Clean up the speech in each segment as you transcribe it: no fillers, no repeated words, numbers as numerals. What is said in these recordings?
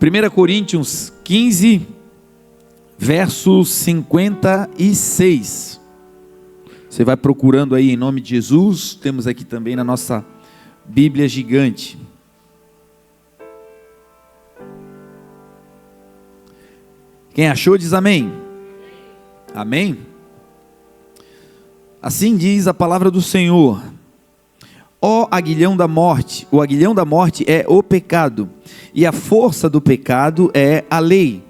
1 Coríntios 15, verso 56. Você vai procurando aí em nome de Jesus. Temos aqui também na nossa Bíblia gigante. Quem achou diz amém. Amém? Assim diz a palavra do Senhor. Ó aguilhão da morte, o aguilhão da morte é o pecado, e a força do pecado é a lei.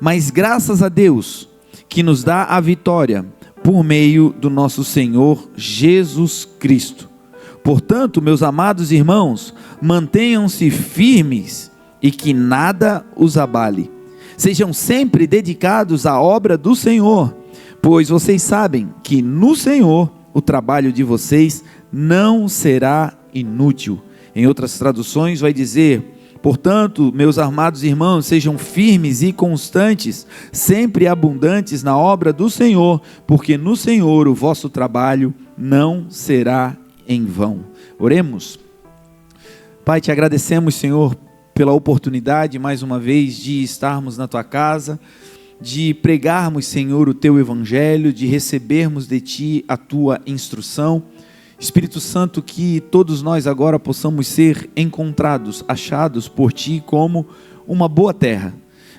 Mas graças a Deus, que nos dá a vitória, por meio do nosso Senhor Jesus Cristo. Portanto, meus amados irmãos, mantenham-se firmes, e que nada os abale. Sejam sempre dedicados à obra do Senhor, pois vocês sabem que no Senhor o trabalho de vocês não será inútil. Em outras traduções vai dizer: portanto, meus amados irmãos, sejam firmes e constantes, sempre abundantes na obra do Senhor, porque no Senhor o vosso trabalho não será em vão. Oremos. Pai, te agradecemos, Senhor, pela oportunidade mais uma vez de estarmos na tua casa, de pregarmos, Senhor, o teu evangelho, de recebermos de ti a tua instrução. Espírito Santo, que todos nós agora possamos ser encontrados, achados por ti como uma boa terra.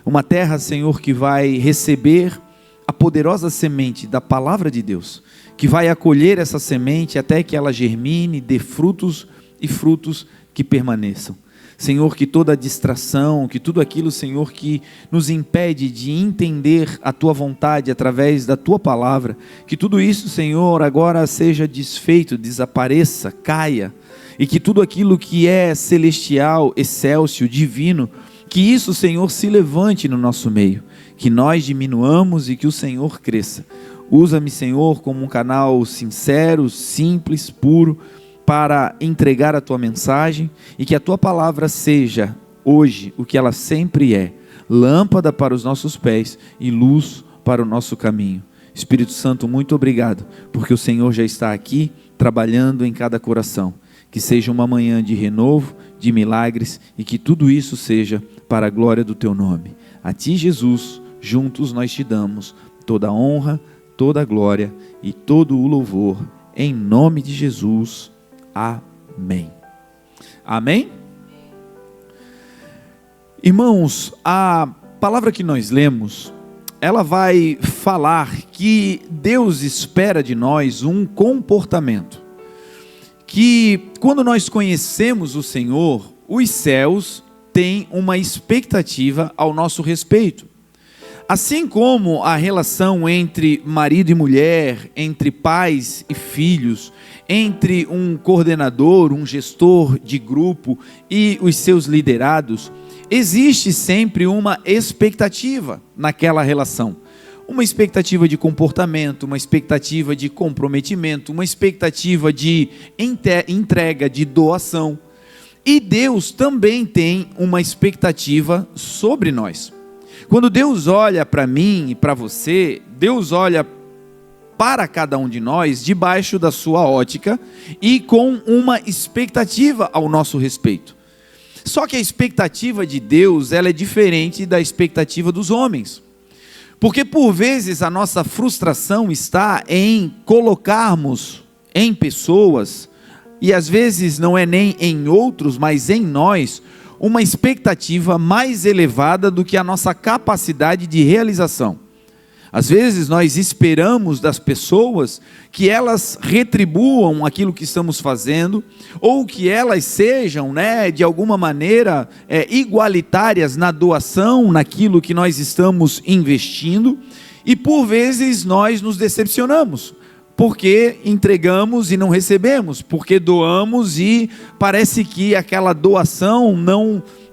Uma terra, Senhor, que vai receber a poderosa semente da palavra de Deus, que vai acolher essa semente até que ela germine, dê frutos e frutos que permaneçam. Senhor, que toda distração, que tudo aquilo, Senhor, que nos impede de entender a Tua vontade através da Tua palavra, que tudo isso, Senhor, agora seja desfeito, desapareça, caia, e que tudo aquilo que é celestial, excelso, divino, que isso, Senhor, se levante no nosso meio, que nós diminuamos e que o Senhor cresça. Usa-me, Senhor, como um canal sincero, simples, puro, para entregar a tua mensagem, e que a tua palavra seja hoje o que ela sempre é: lâmpada para os nossos pés e luz para o nosso caminho. Espírito Santo, muito obrigado, porque o Senhor já está aqui trabalhando em cada coração. Que seja uma manhã de renovo, de milagres, e que tudo isso seja para a glória do teu nome. A ti, Jesus, juntos nós te damos toda a honra, toda a glória e todo o louvor, em nome de Jesus. Amém. Amém? Irmãos, a palavra que nós lemos, ela vai falar que Deus espera de nós um comportamento, que quando nós conhecemos o Senhor, os céus têm uma expectativa ao nosso respeito. Assim como a relação entre marido e mulher, entre pais e filhos, entre um coordenador, um gestor de grupo e os seus liderados, existe sempre uma expectativa naquela relação. Uma expectativa de comportamento, uma expectativa de comprometimento, uma expectativa de entrega, de doação. E Deus também tem uma expectativa sobre nós. Quando Deus olha para mim e para você, Deus olha para cada um de nós debaixo da sua ótica e com uma expectativa ao nosso respeito. Só que a expectativa de Deus, ela é diferente da expectativa dos homens. Porque por vezes a nossa frustração está em colocarmos em pessoas, e às vezes não é nem em outros, mas em nós, uma expectativa mais elevada do que a nossa capacidade de realização. Às vezes nós esperamos das pessoas que elas retribuam aquilo que estamos fazendo, ou que elas sejam, de alguma maneira, igualitárias na doação, naquilo que nós estamos investindo, e por vezes nós nos decepcionamos, porque entregamos e não recebemos, porque doamos e parece que aquela doação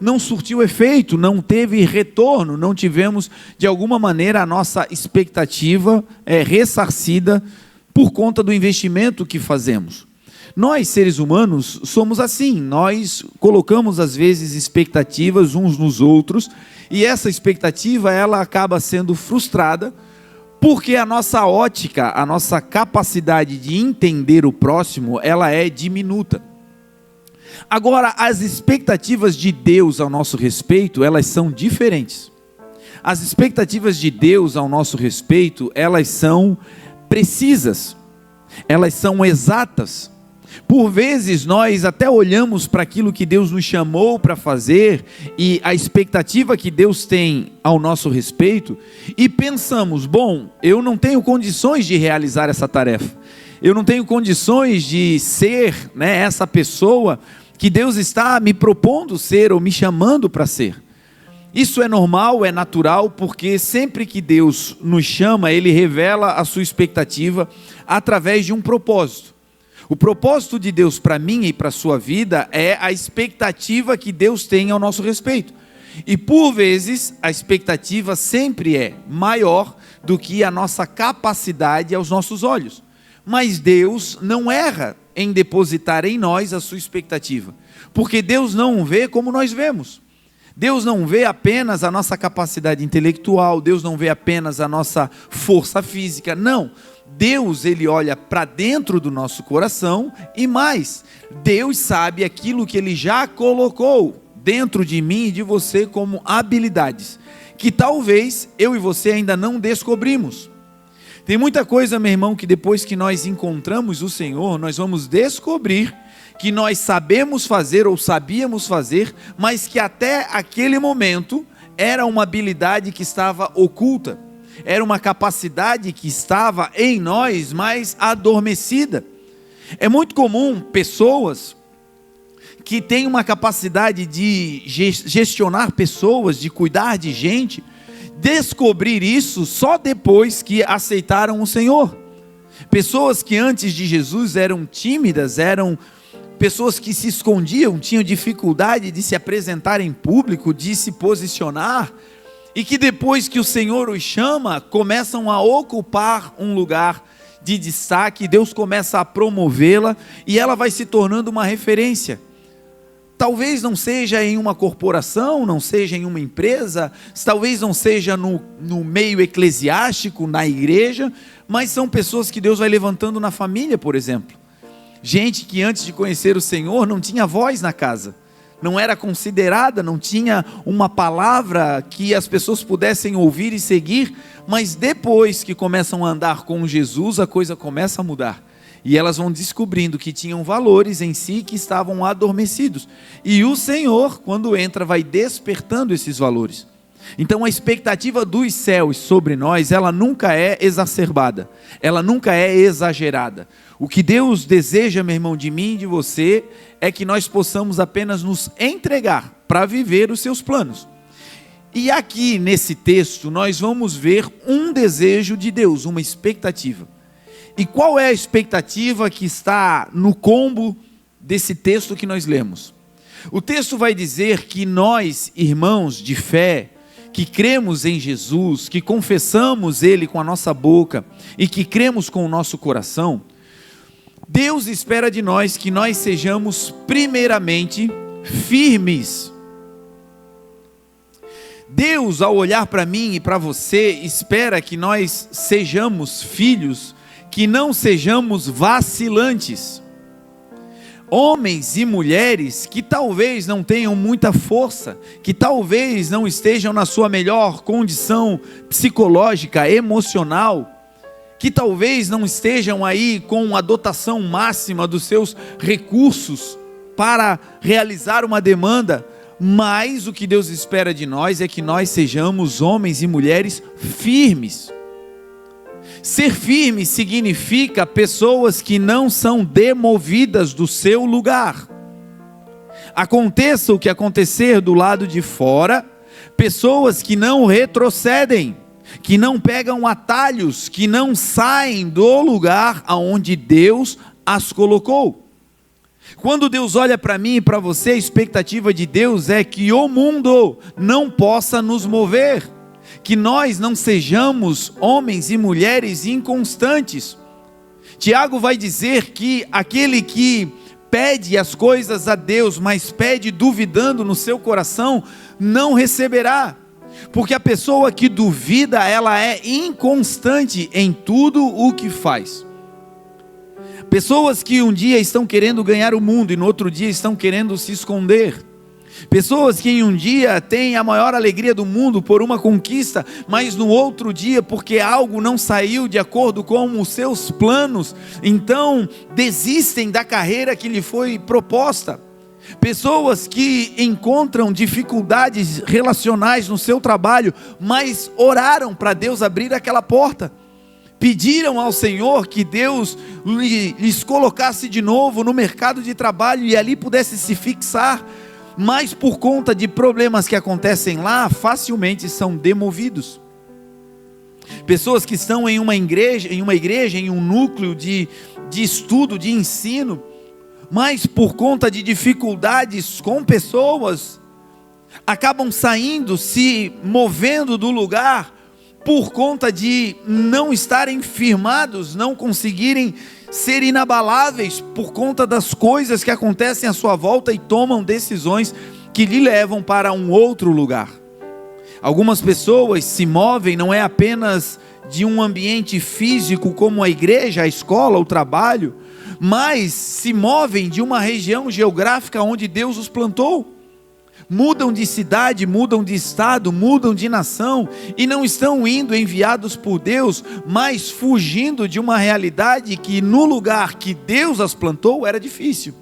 não surtiu efeito, não teve retorno, não tivemos de alguma maneira a nossa expectativa ressarcida por conta do investimento que fazemos. Nós, seres humanos, somos assim, nós colocamos às vezes expectativas uns nos outros, e essa expectativa ela acaba sendo frustrada, porque a nossa ótica, a nossa capacidade de entender o próximo, ela é diminuta. Agora, as expectativas de Deus ao nosso respeito, elas são diferentes. As expectativas de Deus ao nosso respeito, elas são precisas, elas são exatas. Por vezes nós até olhamos para aquilo que Deus nos chamou para fazer e a expectativa que Deus tem ao nosso respeito e pensamos, bom, eu não tenho condições de realizar essa tarefa, eu não tenho condições de ser, essa pessoa que Deus está me propondo ser ou me chamando para ser. Isso é normal, é natural, porque sempre que Deus nos chama, Ele revela a sua expectativa através de um propósito. O propósito de Deus para mim e para a sua vida é a expectativa que Deus tem ao nosso respeito. E por vezes, a expectativa sempre é maior do que a nossa capacidade aos nossos olhos. Mas Deus não erra em depositar em nós a sua expectativa, porque Deus não vê como nós vemos. Deus não vê apenas a nossa capacidade intelectual, Deus não vê apenas a nossa força física, não. Deus, Ele olha para dentro do nosso coração e mais, Deus sabe aquilo que Ele já colocou dentro de mim e de você como habilidades, que talvez eu e você ainda não descobrimos. Tem muita coisa, meu irmão, que depois que nós encontramos o Senhor, nós vamos descobrir que nós sabemos fazer ou sabíamos fazer, mas que até aquele momento era uma habilidade que estava oculta, era uma capacidade que estava em nós, mas adormecida. É muito comum pessoas que têm uma capacidade de gestionar pessoas, de cuidar de gente, descobrir isso só depois que aceitaram o Senhor. Pessoas que antes de Jesus eram tímidas, eram pessoas que se escondiam, tinham dificuldade de se apresentar em público, de se posicionar, e que depois que o Senhor os chama, começam a ocupar um lugar de destaque, Deus começa a promovê-la, e ela vai se tornando uma referência. Talvez não seja em uma corporação, não seja em uma empresa, talvez não seja no meio eclesiástico, na igreja, mas são pessoas que Deus vai levantando na família, por exemplo. Gente que antes de conhecer o Senhor não tinha voz na casa, não era considerada, não tinha uma palavra que as pessoas pudessem ouvir e seguir, mas depois que começam a andar com Jesus, a coisa começa a mudar. E elas vão descobrindo que tinham valores em si que estavam adormecidos. E o Senhor, quando entra, vai despertando esses valores. Então a expectativa dos céus sobre nós, ela nunca é exacerbada, ela nunca é exagerada. O que Deus deseja, meu irmão, de mim e de você, é que nós possamos apenas nos entregar para viver os seus planos. E aqui nesse texto nós vamos ver um desejo de Deus, uma expectativa. E qual é a expectativa que está no combo desse texto que nós lemos? O texto vai dizer que nós, irmãos de fé, que cremos em Jesus, que confessamos Ele com a nossa boca e que cremos com o nosso coração, Deus espera de nós que nós sejamos primeiramente firmes. Deus, ao olhar para mim e para você, espera que nós sejamos filhos, que não sejamos vacilantes. Homens e mulheres que talvez não tenham muita força, que talvez não estejam na sua melhor condição psicológica, emocional, que talvez não estejam aí com a dotação máxima dos seus recursos para realizar uma demanda, mas o que Deus espera de nós é que nós sejamos homens e mulheres firmes. Ser firme significa pessoas que não são demovidas do seu lugar. Aconteça o que acontecer do lado de fora, pessoas que não retrocedem, que não pegam atalhos, que não saem do lugar aonde Deus as colocou. Quando Deus olha para mim e para você, a expectativa de Deus é que o mundo não possa nos mover, que nós não sejamos homens e mulheres inconstantes. Tiago vai dizer que aquele que pede as coisas a Deus, mas pede duvidando no seu coração, não receberá. Porque a pessoa que duvida, ela é inconstante em tudo o que faz. Pessoas que um dia estão querendo ganhar o mundo e no outro dia estão querendo se esconder. Pessoas que em um dia têm a maior alegria do mundo por uma conquista, mas no outro dia, porque algo não saiu de acordo com os seus planos, então desistem da carreira que lhe foi proposta. Pessoas que encontram dificuldades relacionais no seu trabalho, mas oraram para Deus abrir aquela porta. Pediram ao Senhor que Deus lhes colocasse de novo no mercado de trabalho e ali pudesse se fixar, mas por conta de problemas que acontecem lá, facilmente são demovidos. Pessoas que estão em uma igreja, em um núcleo de estudo, de ensino, mas por conta de dificuldades com pessoas, acabam saindo, se movendo do lugar, por conta de não estarem firmados, não conseguirem ser inabaláveis, por conta das coisas que acontecem à sua volta e tomam decisões que lhe levam para um outro lugar. Algumas pessoas se movem não é apenas de um ambiente físico como a igreja, a escola, o trabalho, mas se movem de uma região geográfica onde Deus os plantou. Mudam de cidade, mudam de estado, mudam de nação, e não estão indo enviados por Deus, mas fugindo de uma realidade que no lugar que Deus as plantou era difícil.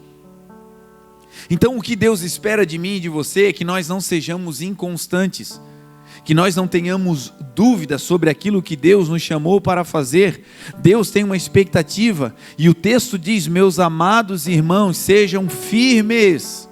Então o que Deus espera de mim e de você é que nós não sejamos inconstantes, que nós não tenhamos dúvidas sobre aquilo que Deus nos chamou para fazer. Deus tem uma expectativa, e o texto diz: meus amados irmãos, sejam firmes.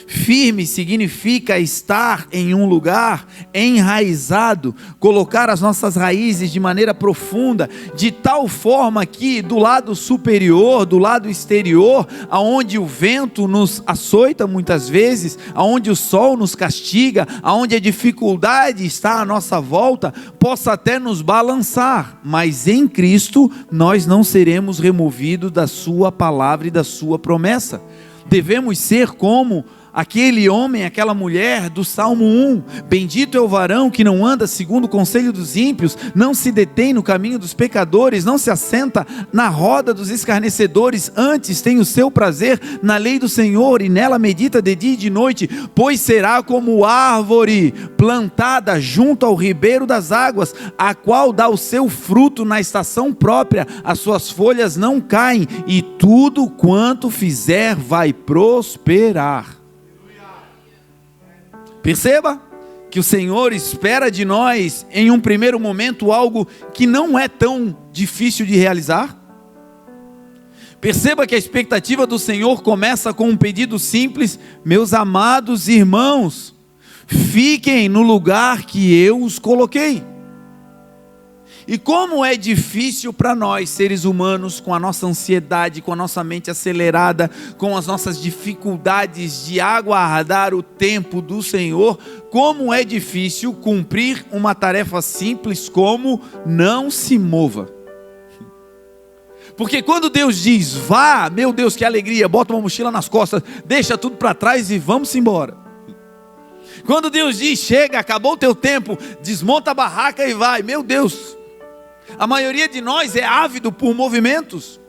Firme significa estar em um lugar enraizado, colocar as nossas raízes de maneira profunda, de tal forma que do lado superior, do lado exterior, aonde o vento nos açoita muitas vezes, aonde o sol nos castiga, aonde a dificuldade está à nossa volta, possa até nos balançar, mas em Cristo nós não seremos removidos da sua palavra e da sua promessa. Devemos ser como aquele homem, aquela mulher do Salmo 1, bendito é o varão que não anda segundo o conselho dos ímpios, não se detém no caminho dos pecadores, não se assenta na roda dos escarnecedores, antes tem o seu prazer na lei do Senhor, e nela medita de dia e de noite, pois será como árvore plantada junto ao ribeiro das águas, a qual dá o seu fruto na estação própria, as suas folhas não caem, e tudo quanto fizer vai prosperar. Perceba que o Senhor espera de nós, em um primeiro momento, algo que não é tão difícil de realizar. Perceba que a expectativa do Senhor começa com um pedido simples: meus amados irmãos, fiquem no lugar que eu os coloquei. E como é difícil para nós, seres humanos, com a nossa ansiedade, com a nossa mente acelerada, com as nossas dificuldades de aguardar o tempo do Senhor, como é difícil cumprir uma tarefa simples como não se mova. Porque quando Deus diz, vá, meu Deus, que alegria, bota uma mochila nas costas, deixa tudo para trás e vamos embora. Quando Deus diz, chega, acabou o teu tempo, desmonta a barraca e vai, meu Deus. A maioria de nós é ávido por movimentos,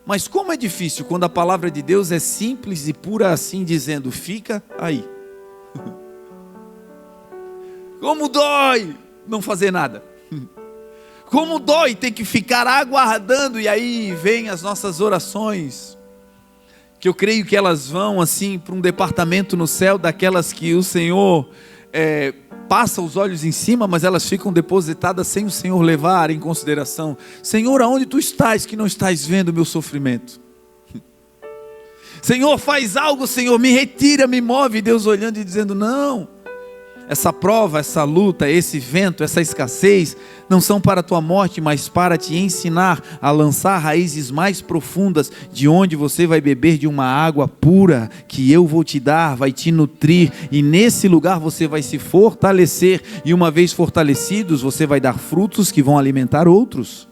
mas como é difícil quando a palavra de Deus é simples e pura assim, dizendo, fica aí. Como dói não fazer nada. Como dói ter que ficar aguardando, e aí vem as nossas orações, que eu creio que elas vão assim para um departamento no céu, daquelas que o Senhor passa os olhos em cima, mas elas ficam depositadas sem o Senhor levar em consideração. Senhor, aonde tu estás que não estás vendo o meu sofrimento? Senhor, faz algo, Senhor, me retira, me move. Deus olhando e dizendo, não, essa prova, essa luta, esse vento, essa escassez, não são para a tua morte, mas para te ensinar a lançar raízes mais profundas, de onde você vai beber de uma água pura, que eu vou te dar, vai te nutrir, e nesse lugar você vai se fortalecer, e uma vez fortalecidos, você vai dar frutos que vão alimentar outros.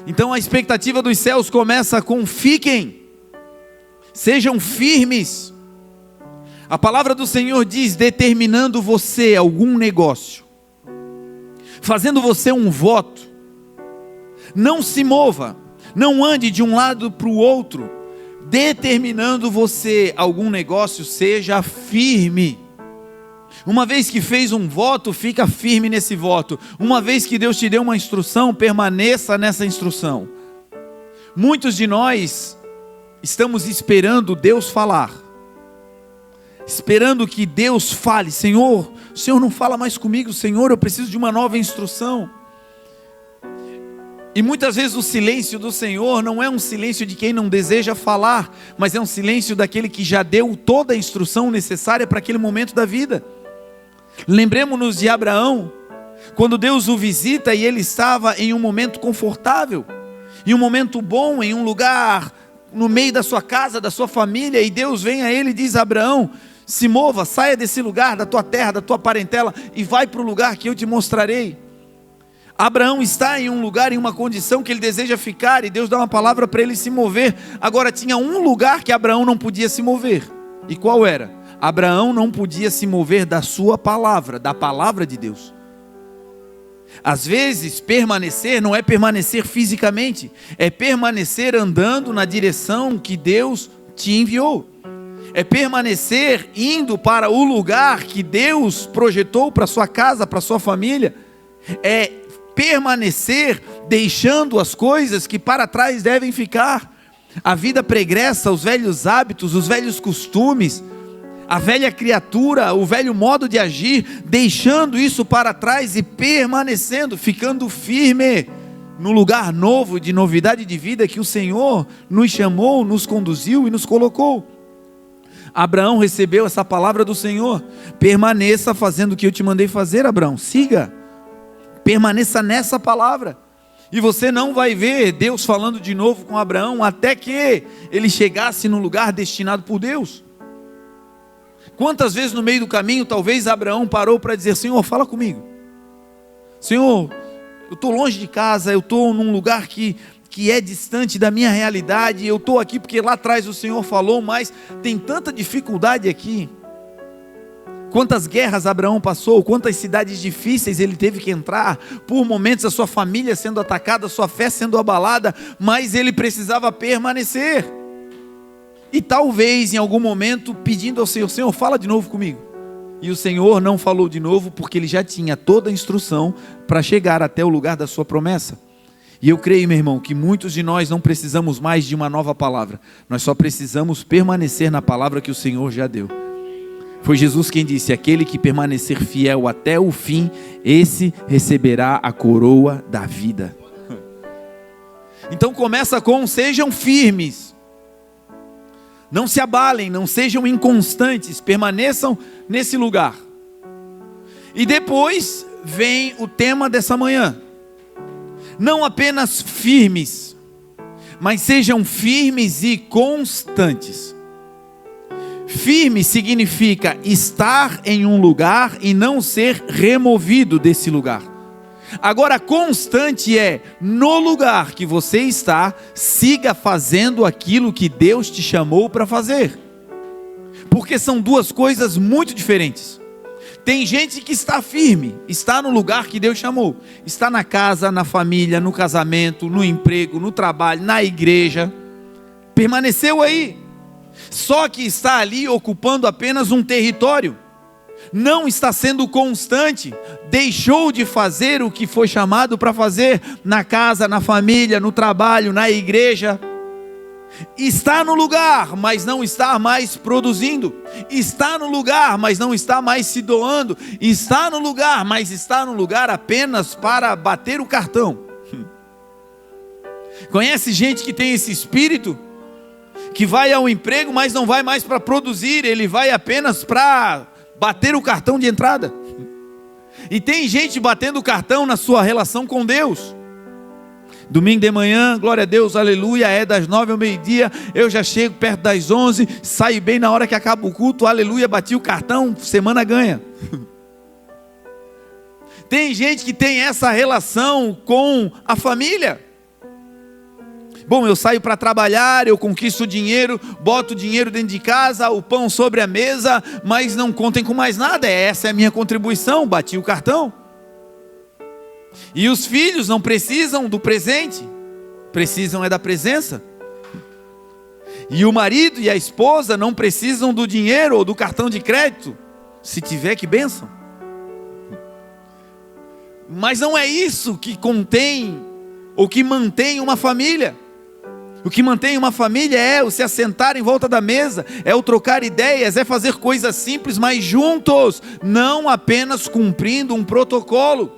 Então a expectativa dos céus começa com fiquem, sejam firmes. A palavra do Senhor diz, determinando você algum negócio, fazendo você um voto, não se mova, Não ande de um lado para o outro, determinando você algum negócio, seja firme. Uma vez que fez um voto, fica firme nesse voto. Uma vez que Deus te deu uma instrução, permaneça nessa instrução. Muitos de nós estamos esperando Deus falar, esperando que Deus fale. Senhor, o Senhor não fala mais comigo. Senhor, eu preciso de uma nova instrução. E muitas vezes o silêncio do Senhor não é um silêncio de quem não deseja falar, mas é um silêncio daquele que já deu toda a instrução necessária para aquele momento da vida. Lembremos-nos de Abraão, quando Deus o visita e ele estava em um momento confortável, em um momento bom, em um lugar no meio da sua casa, da sua família, e Deus vem a ele e diz: Abraão, se mova, saia desse lugar, da tua terra, da tua parentela, e vai para o lugar que eu te mostrarei. Abraão está em um lugar, em uma condição que ele deseja ficar, e Deus dá uma palavra para ele se mover. Agora tinha um lugar que Abraão não podia se mover, e qual era? Abraão não podia se mover da sua palavra, da palavra de Deus. Às vezes permanecer não é permanecer fisicamente, é permanecer andando na direção que Deus te enviou, é permanecer indo para o lugar que Deus projetou para sua casa, para sua família, é permanecer deixando as coisas que para trás devem ficar. A vida pregressa, os velhos hábitos, os velhos costumes, a velha criatura, o velho modo de agir, deixando isso para trás e permanecendo, ficando firme no lugar novo, de novidade de vida que o Senhor nos chamou, nos conduziu e nos colocou. Abraão recebeu essa palavra do Senhor: permaneça fazendo o que eu te mandei fazer, Abraão, siga, permaneça nessa palavra. E você não vai ver Deus falando de novo com Abraão, até que ele chegasse no lugar destinado por Deus. Quantas vezes no meio do caminho, talvez Abraão parou para dizer: Senhor, fala comigo. Senhor, eu estou longe de casa, eu estou num lugar que é distante da minha realidade, eu estou aqui porque lá atrás o Senhor falou, mas tem tanta dificuldade aqui. Quantas guerras Abraão passou, quantas cidades difíceis ele teve que entrar, por momentos a sua família sendo atacada, a sua fé sendo abalada, mas ele precisava permanecer. E talvez em algum momento pedindo ao Senhor: Senhor, fala de novo comigo. E o Senhor não falou de novo, porque ele já tinha toda a instrução para chegar até o lugar da sua promessa. E eu creio, meu irmão, que muitos de nós não precisamos mais de uma nova palavra, nós só precisamos permanecer na palavra que o Senhor já deu. Foi Jesus quem disse: aquele que permanecer fiel até o fim, esse receberá a coroa da vida. Então começa com: sejam firmes, não se abalem, não sejam inconstantes, permaneçam nesse lugar. E depois vem o tema dessa manhã: não apenas firmes, mas sejam firmes e constantes. Firme significa estar em um lugar e não ser removido desse lugar. Agora, constante é: no lugar que você está, siga fazendo aquilo que Deus te chamou para fazer. Porque são duas coisas muito diferentes. Tem gente que está firme, está no lugar que Deus chamou, está na casa, na família, no casamento, no emprego, no trabalho, na igreja, permaneceu aí, só que está ali ocupando apenas um território, não está sendo constante, deixou de fazer o que foi chamado para fazer na casa, na família, no trabalho, na igreja. Está no lugar, mas não está mais produzindo. Está no lugar, mas não está mais se doando. Está no lugar, mas está no lugar apenas para bater o cartão. Conhece gente que tem esse espírito? Que vai ao emprego, mas não vai mais para produzir, ele vai apenas para bater o cartão de entrada. E tem gente batendo o cartão na sua relação com Deus. Domingo de manhã, glória a Deus, aleluia, é das 9 ao meio-dia, eu já chego perto das 11, saio bem na hora que acaba o culto, aleluia, bati o cartão, semana ganha. Tem gente que tem essa relação com a família. Bom, eu saio para trabalhar, eu conquisto dinheiro, boto dinheiro dentro de casa, o pão sobre a mesa, mas não contem com mais nada, essa é a minha contribuição, bati o cartão. E os filhos não precisam do presente, precisam é da presença. E o marido e a esposa não precisam do dinheiro ou do cartão de crédito. Se tiver, que bênção. Mas não é isso que contém ou que mantém uma família. O que mantém uma família é o se assentar em volta da mesa, é o trocar ideias, é fazer coisas simples, mas juntos, não apenas cumprindo um protocolo.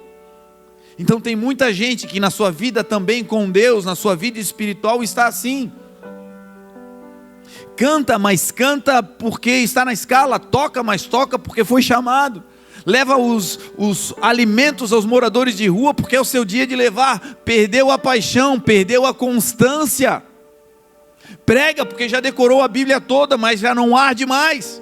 Então tem muita gente que na sua vida também com Deus, na sua vida espiritual está assim. Canta, mas canta porque está na escala, toca, mas toca porque foi chamado. Leva os alimentos aos moradores de rua porque é o seu dia de levar. Perdeu a paixão, perdeu a constância. Prega porque já decorou a Bíblia toda, mas já não arde mais.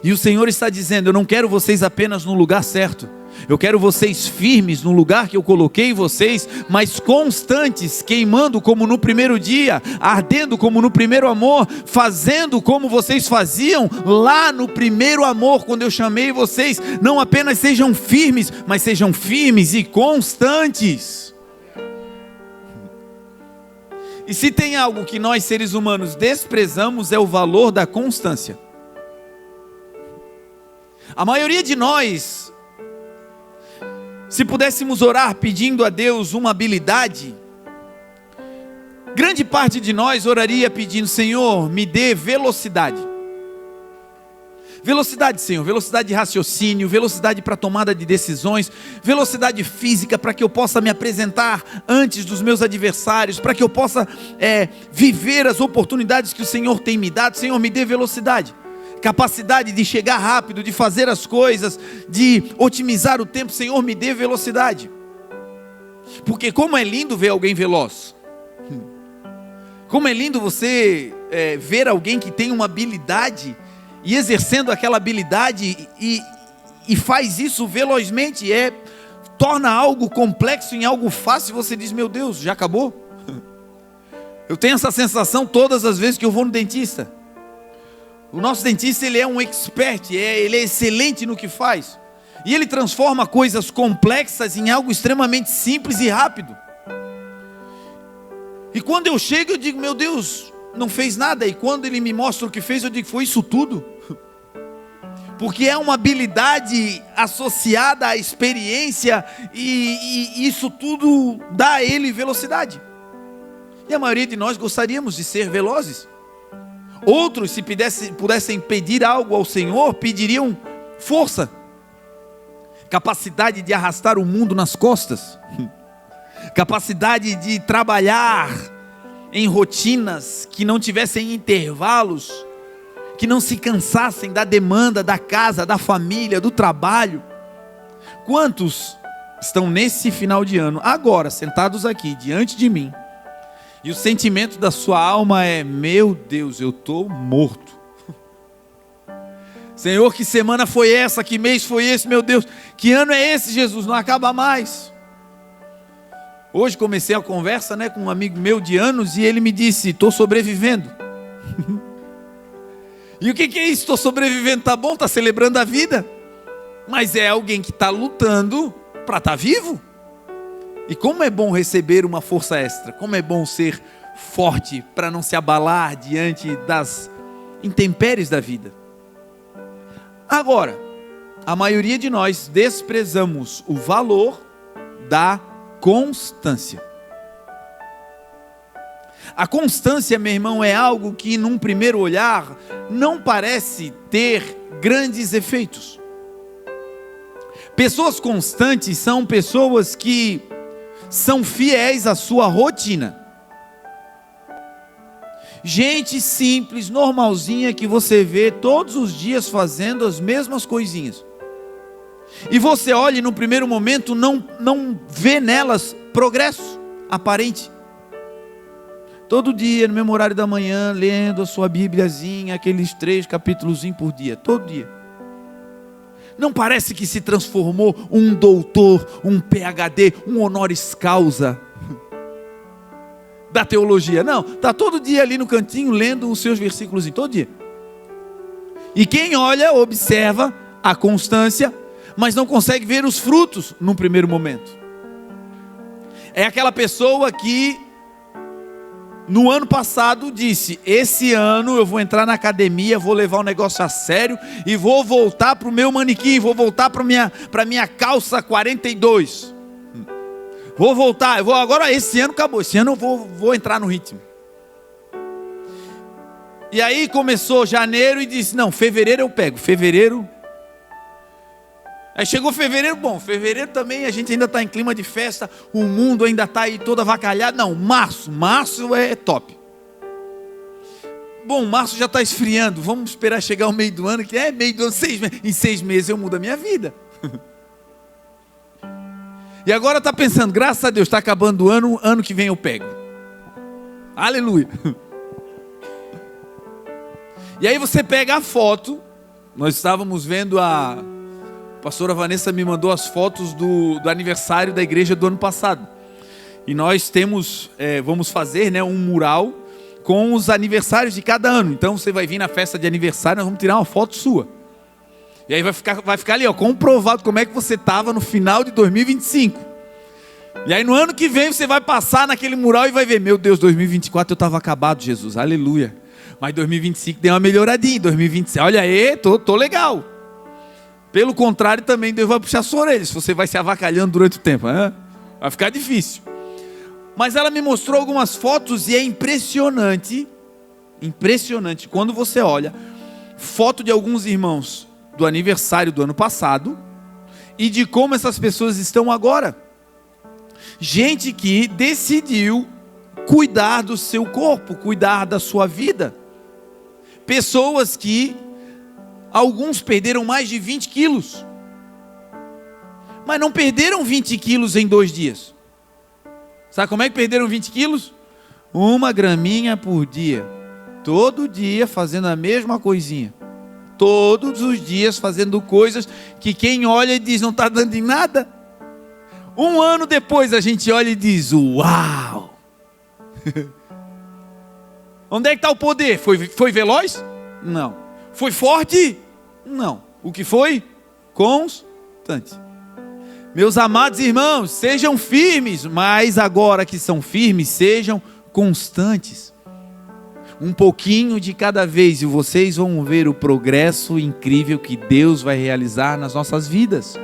E o Senhor está dizendo: eu não quero vocês apenas no lugar certo. Eu quero vocês firmes no lugar que eu coloquei vocês, mas constantes, queimando como no primeiro dia, ardendo como no primeiro amor, fazendo como vocês faziam lá no primeiro amor, quando eu chamei vocês. Não apenas sejam firmes, mas sejam firmes e constantes. E se tem algo que nós seres humanos desprezamos, é o valor da constância. A maioria de nós, se pudéssemos orar pedindo a Deus uma habilidade, grande parte de nós oraria pedindo: Senhor, me dê velocidade. Velocidade, Senhor, velocidade de raciocínio, velocidade para tomada de decisões, velocidade física para que eu possa me apresentar antes dos meus adversários, para que eu possa viver as oportunidades que o Senhor tem me dado. Senhor, me dê velocidade. Capacidade de chegar rápido, de fazer as coisas, de otimizar o tempo. Senhor, me dê velocidade. Porque como é lindo ver alguém veloz. Como é lindo você ver alguém que tem uma habilidade e exercendo aquela habilidade e faz isso velozmente, torna algo complexo em algo fácil. Você diz: meu Deus, já acabou? Eu tenho essa sensação todas as vezes que eu vou no dentista. O nosso dentista, ele é um expert, ele é excelente no que faz. E ele transforma coisas complexas em algo extremamente simples e rápido. E quando eu chego, eu digo: meu Deus, não fez nada. E quando ele me mostra o que fez, eu digo: foi isso tudo? Porque é uma habilidade associada à experiência, e isso tudo dá a ele velocidade. E a maioria de nós gostaríamos de ser velozes. Outros, se pudessem pedir algo ao Senhor, pediriam força, capacidade de arrastar o mundo nas costas, capacidade de trabalhar em rotinas que não tivessem intervalos, que não se cansassem da demanda da casa, da família, do trabalho. Quantos estão nesse final de ano, agora, sentados aqui, diante de mim, e o sentimento da sua alma é: meu Deus, eu estou morto. Senhor, que semana foi essa? Que mês foi esse? Meu Deus, que ano é esse, Jesus? Não acaba mais. Hoje comecei a conversa com um amigo meu de anos, e ele me disse: estou sobrevivendo. E o que é isso? Estou sobrevivendo, está bom, está celebrando a vida. Mas é alguém que está lutando para estar vivo. E como é bom receber uma força extra, como é bom ser forte para não se abalar diante das intempéries da vida. Agora, a maioria de nós desprezamos o valor da constância. A constância, meu irmão, é algo que num primeiro olhar não parece ter grandes efeitos. Pessoas constantes são pessoas que são fiéis à sua rotina. Gente simples, normalzinha, que você vê todos os dias fazendo as mesmas coisinhas. E você olha e no primeiro momento não vê nelas progresso aparente. Todo dia, no mesmo horário da manhã, lendo a sua Bíbliazinha, aqueles 3 capítulos por dia, todo dia. Não parece que se transformou um doutor, um PhD, um honoris causa da teologia. Não, está todo dia ali no cantinho lendo os seus versículos, todo dia. E quem olha, observa a constância, mas não consegue ver os frutos num primeiro momento. É aquela pessoa que no ano passado disse: esse ano eu vou entrar na academia, vou levar o negócio a sério e vou voltar para o meu manequim, vou voltar para minha calça 42. Vou voltar, agora esse ano acabou, esse ano eu vou entrar no ritmo. E aí começou janeiro e disse: não, fevereiro eu pego, fevereiro. Aí chegou fevereiro, bom, fevereiro também a gente ainda está em clima de festa, o mundo ainda está aí todo avacalhado. Não, março é top. Bom, março já está esfriando, vamos esperar chegar o meio do ano, que é meio do ano, 6 meses. Em 6 meses eu mudo a minha vida. E agora está pensando, graças a Deus, está acabando o ano que vem eu pego. Aleluia. E aí você pega a foto, nós estávamos vendo a pastora Vanessa me mandou as fotos do aniversário da igreja do ano passado. E nós vamos fazer, um mural com os aniversários de cada ano. Então você vai vir na festa de aniversário, nós vamos tirar uma foto sua. E aí vai ficar ali, comprovado como é que você estava no final de 2025. E aí no ano que vem você vai passar naquele mural e vai ver: meu Deus, 2024 eu estava acabado, Jesus, aleluia. Mas 2025 deu uma melhoradinha, 2026, olha aí, tô legal. Pelo contrário, também Deus vai puxar sua orelha, se você vai se avacalhando durante o tempo, né? Vai ficar difícil. Mas ela me mostrou algumas fotos e é impressionante, quando você olha, foto de alguns irmãos do aniversário do ano passado e de como essas pessoas estão agora. Gente que decidiu cuidar do seu corpo, cuidar da sua vida. Pessoas que alguns perderam mais de 20 quilos. Mas não perderam 20 quilos em 2 dias. Sabe como é que perderam 20 quilos? 1 graminha por dia. Todo dia fazendo a mesma coisinha. Todos os dias fazendo coisas que quem olha e diz: não está dando em nada. 1 ano depois a gente olha e diz: uau! Onde é que está o poder? Foi veloz? Não. Foi forte? Não. O que foi? Constante. Meus amados irmãos, sejam firmes, mas agora que são firmes, sejam constantes. Um pouquinho de cada vez e vocês vão ver o progresso incrível que Deus vai realizar nas nossas vidas.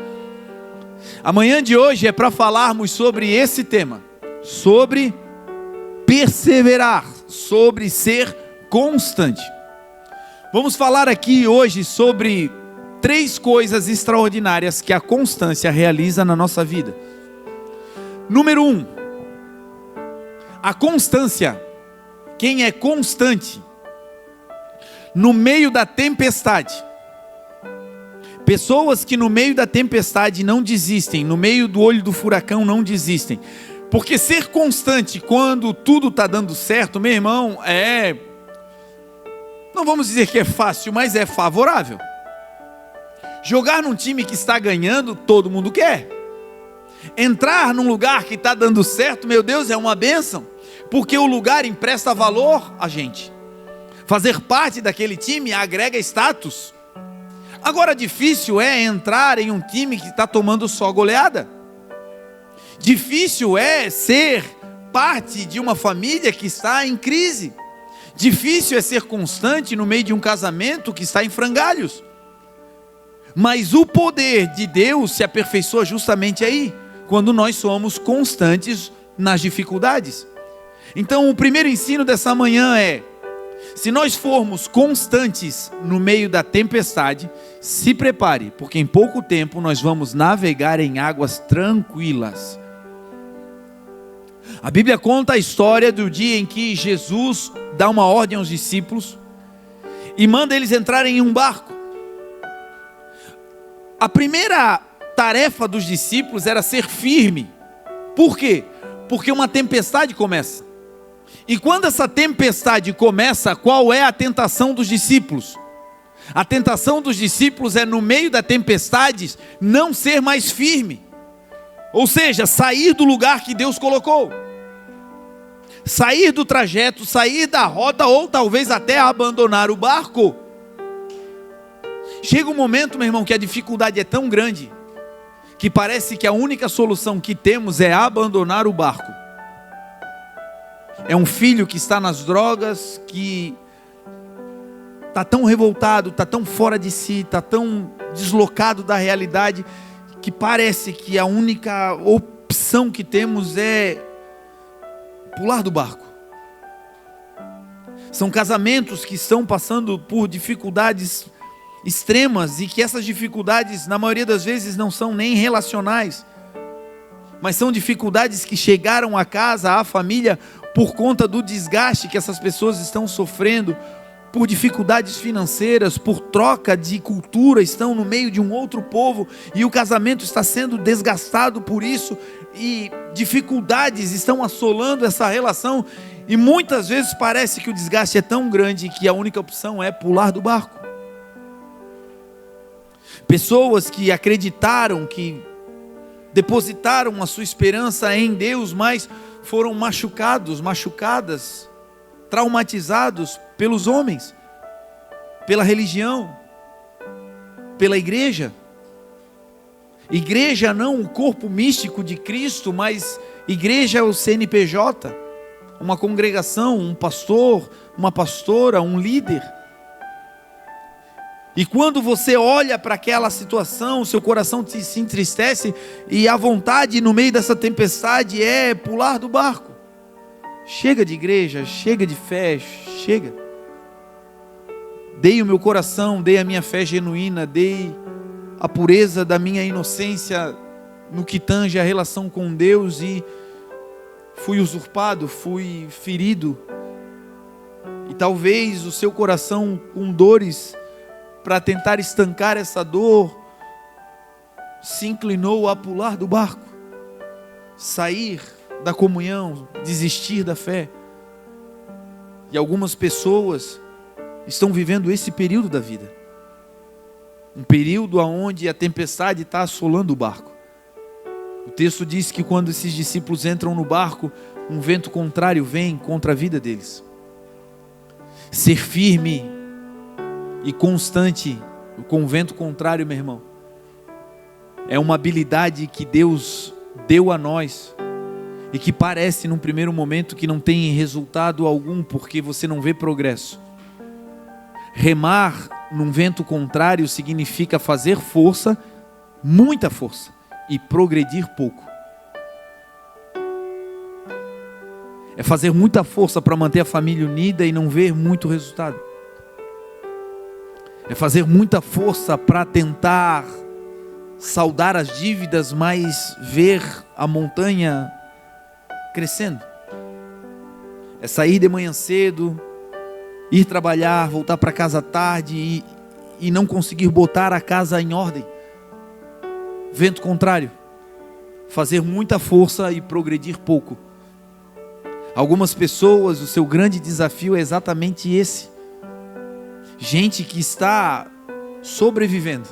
A manhã de hoje é para falarmos sobre esse tema, sobre perseverar, sobre ser constante. Vamos falar aqui hoje sobre 3 coisas extraordinárias que a constância realiza na nossa vida. Número 1, a constância. Quem é constante no meio da tempestade? Pessoas que no meio da tempestade não desistem, no meio do olho do furacão não desistem. Porque ser constante quando tudo está dando certo, meu irmão, não vamos dizer que é fácil, mas é favorável. Jogar num time que está ganhando, todo mundo quer. Entrar num lugar que está dando certo, meu Deus, é uma bênção. Porque o lugar empresta valor a gente. Fazer parte daquele time agrega status. Agora, difícil é entrar em um time que está tomando só goleada. Difícil é ser parte de uma família que está em crise. Difícil é ser constante no meio de um casamento que está em frangalhos. Mas o poder de Deus se aperfeiçoa justamente aí, quando nós somos constantes nas dificuldades. Então o primeiro ensino dessa manhã é: se nós formos constantes no meio da tempestade, se prepare, porque em pouco tempo nós vamos navegar em águas tranquilas. A Bíblia conta a história do dia em que Jesus dá uma ordem aos discípulos e manda eles entrarem em um barco. A primeira tarefa dos discípulos era ser firme. Por quê? Porque uma tempestade começa. E quando essa tempestade começa, qual é a tentação dos discípulos? A tentação dos discípulos é, no meio da tempestade, não ser mais firme. Ou seja, sair do lugar que Deus colocou. Sair do trajeto, sair da rota, ou talvez até abandonar o barco. Chega um momento, meu irmão, que a dificuldade é tão grande, que parece que a única solução que temos é abandonar o barco. É um filho que está nas drogas, que está tão revoltado, está tão fora de si, está tão deslocado da realidade, que parece que a única opção que temos é pular do barco. São casamentos que estão passando por dificuldades extremas, e que essas dificuldades, na maioria das vezes, não são nem relacionais, mas são dificuldades que chegaram à casa, à família, por conta do desgaste que essas pessoas estão sofrendo, por dificuldades financeiras, por troca de cultura, estão no meio de um outro povo, e o casamento está sendo desgastado por isso, e dificuldades estão assolando essa relação, e muitas vezes parece que o desgaste é tão grande que a única opção é pular do barco. Pessoas que acreditaram, que depositaram a sua esperança em Deus, mas foram machucadas, traumatizados pelos homens, pela religião, pela igreja. Igreja não o corpo místico de Cristo, mas igreja é o CNPJ, uma congregação, um pastor, uma pastora, um líder. E quando você olha para aquela situação, seu coração se entristece, e a vontade no meio dessa tempestade é pular do barco. Chega de igreja, chega de fé, chega. Dei o meu coração, dei a minha fé genuína, dei a pureza da minha inocência no que tange a relação com Deus, e fui usurpado, fui ferido. E talvez o seu coração, com dores, para tentar estancar essa dor, se inclinou a pular do barco, sair da comunhão, desistir da fé. E algumas pessoas estão vivendo esse período da vida, um período onde a tempestade está assolando o barco. O texto diz que quando esses discípulos entram no barco, um vento contrário vem contra a vida deles. Ser firme e constante com o vento contrário, meu irmão, é uma habilidade que Deus deu a nós, e que parece num primeiro momento que não tem resultado algum, porque você não vê progresso. Remar num vento contrário significa fazer força, muita força, e progredir pouco. É fazer muita força para manter a família unida e não ver muito resultado. É fazer muita força para tentar saldar as dívidas, mas ver a montanha crescendo. É sair de manhã cedo, ir trabalhar, voltar para casa à tarde e não conseguir botar a casa em ordem. Vento contrário. Fazer muita força e progredir pouco. Algumas pessoas, o seu grande desafio é exatamente esse. Gente que está sobrevivendo.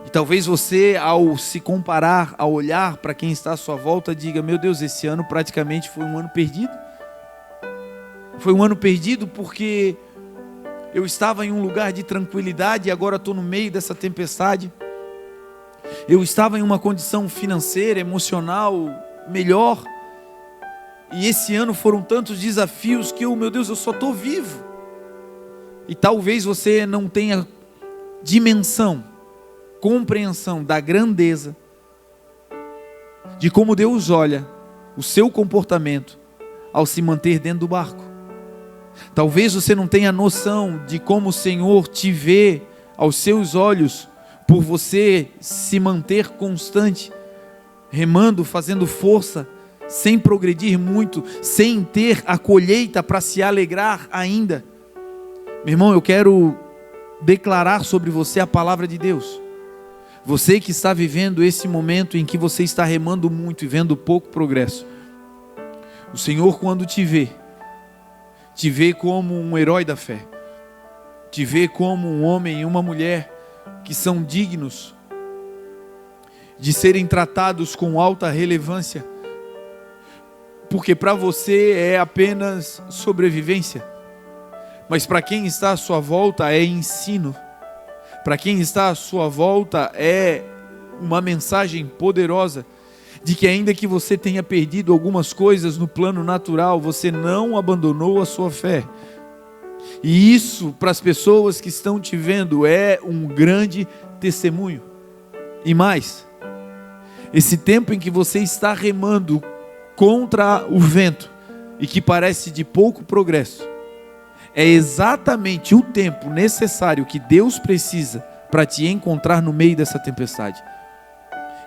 E talvez você, ao se comparar, ao olhar para quem está à sua volta, diga: meu Deus, esse ano praticamente foi um ano perdido. Foi um ano perdido porque eu estava em um lugar de tranquilidade e agora estou no meio dessa tempestade. Eu estava em uma condição financeira, emocional melhor, e esse ano foram tantos desafios que meu Deus, eu só estou vivo. E talvez você não tenha dimensão, compreensão da grandeza, de como Deus olha o seu comportamento ao se manter dentro do barco. Talvez você não tenha noção de como o Senhor te vê aos seus olhos, por você se manter constante, remando, fazendo força, sem progredir muito, sem ter a colheita para se alegrar ainda. Meu irmão, eu quero declarar sobre você a palavra de Deus. Você que está vivendo esse momento em que você está remando muito e vendo pouco progresso, o Senhor, quando te vê como um herói da fé, te vê como um homem e uma mulher que são dignos de serem tratados com alta relevância, porque para você é apenas sobrevivência, mas para quem está à sua volta é ensino, para quem está à sua volta é uma mensagem poderosa de que ainda que você tenha perdido algumas coisas no plano natural, você não abandonou a sua fé. E isso, para as pessoas que estão te vendo, é um grande testemunho. E mais, esse tempo em que você está remando contra o vento e que parece de pouco progresso, é exatamente o tempo necessário que Deus precisa para te encontrar no meio dessa tempestade.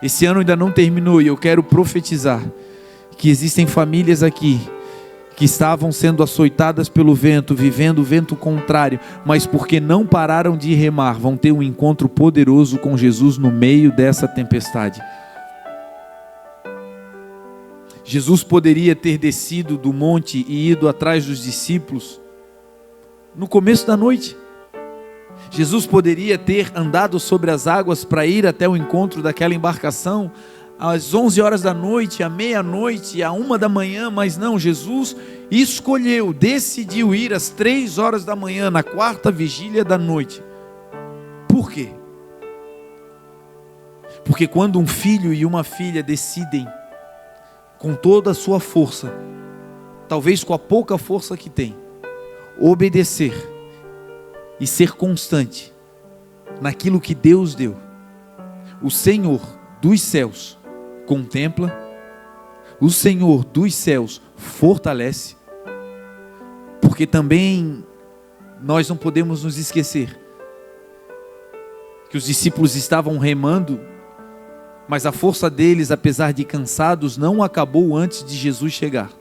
Esse ano ainda não terminou e eu quero profetizar que existem famílias aqui que estavam sendo açoitadas pelo vento, vivendo o vento contrário, mas porque não pararam de remar, vão ter um encontro poderoso com Jesus no meio dessa tempestade. Jesus poderia ter descido do monte e ido atrás dos discípulos no começo da noite. Jesus poderia ter andado sobre as águas para ir até o encontro daquela embarcação às 11 horas da noite, à meia-noite, à 1 da manhã, mas não, Jesus escolheu, decidiu ir às 3 horas da manhã, na quarta vigília da noite. Por quê? Porque quando um filho e uma filha decidem, com toda a sua força, talvez com a pouca força que tem, obedecer e ser constante naquilo que Deus deu, o Senhor dos céus contempla, o Senhor dos céus fortalece, porque também nós não podemos nos esquecer que os discípulos estavam remando, mas a força deles, apesar de cansados, não acabou antes de Jesus chegar.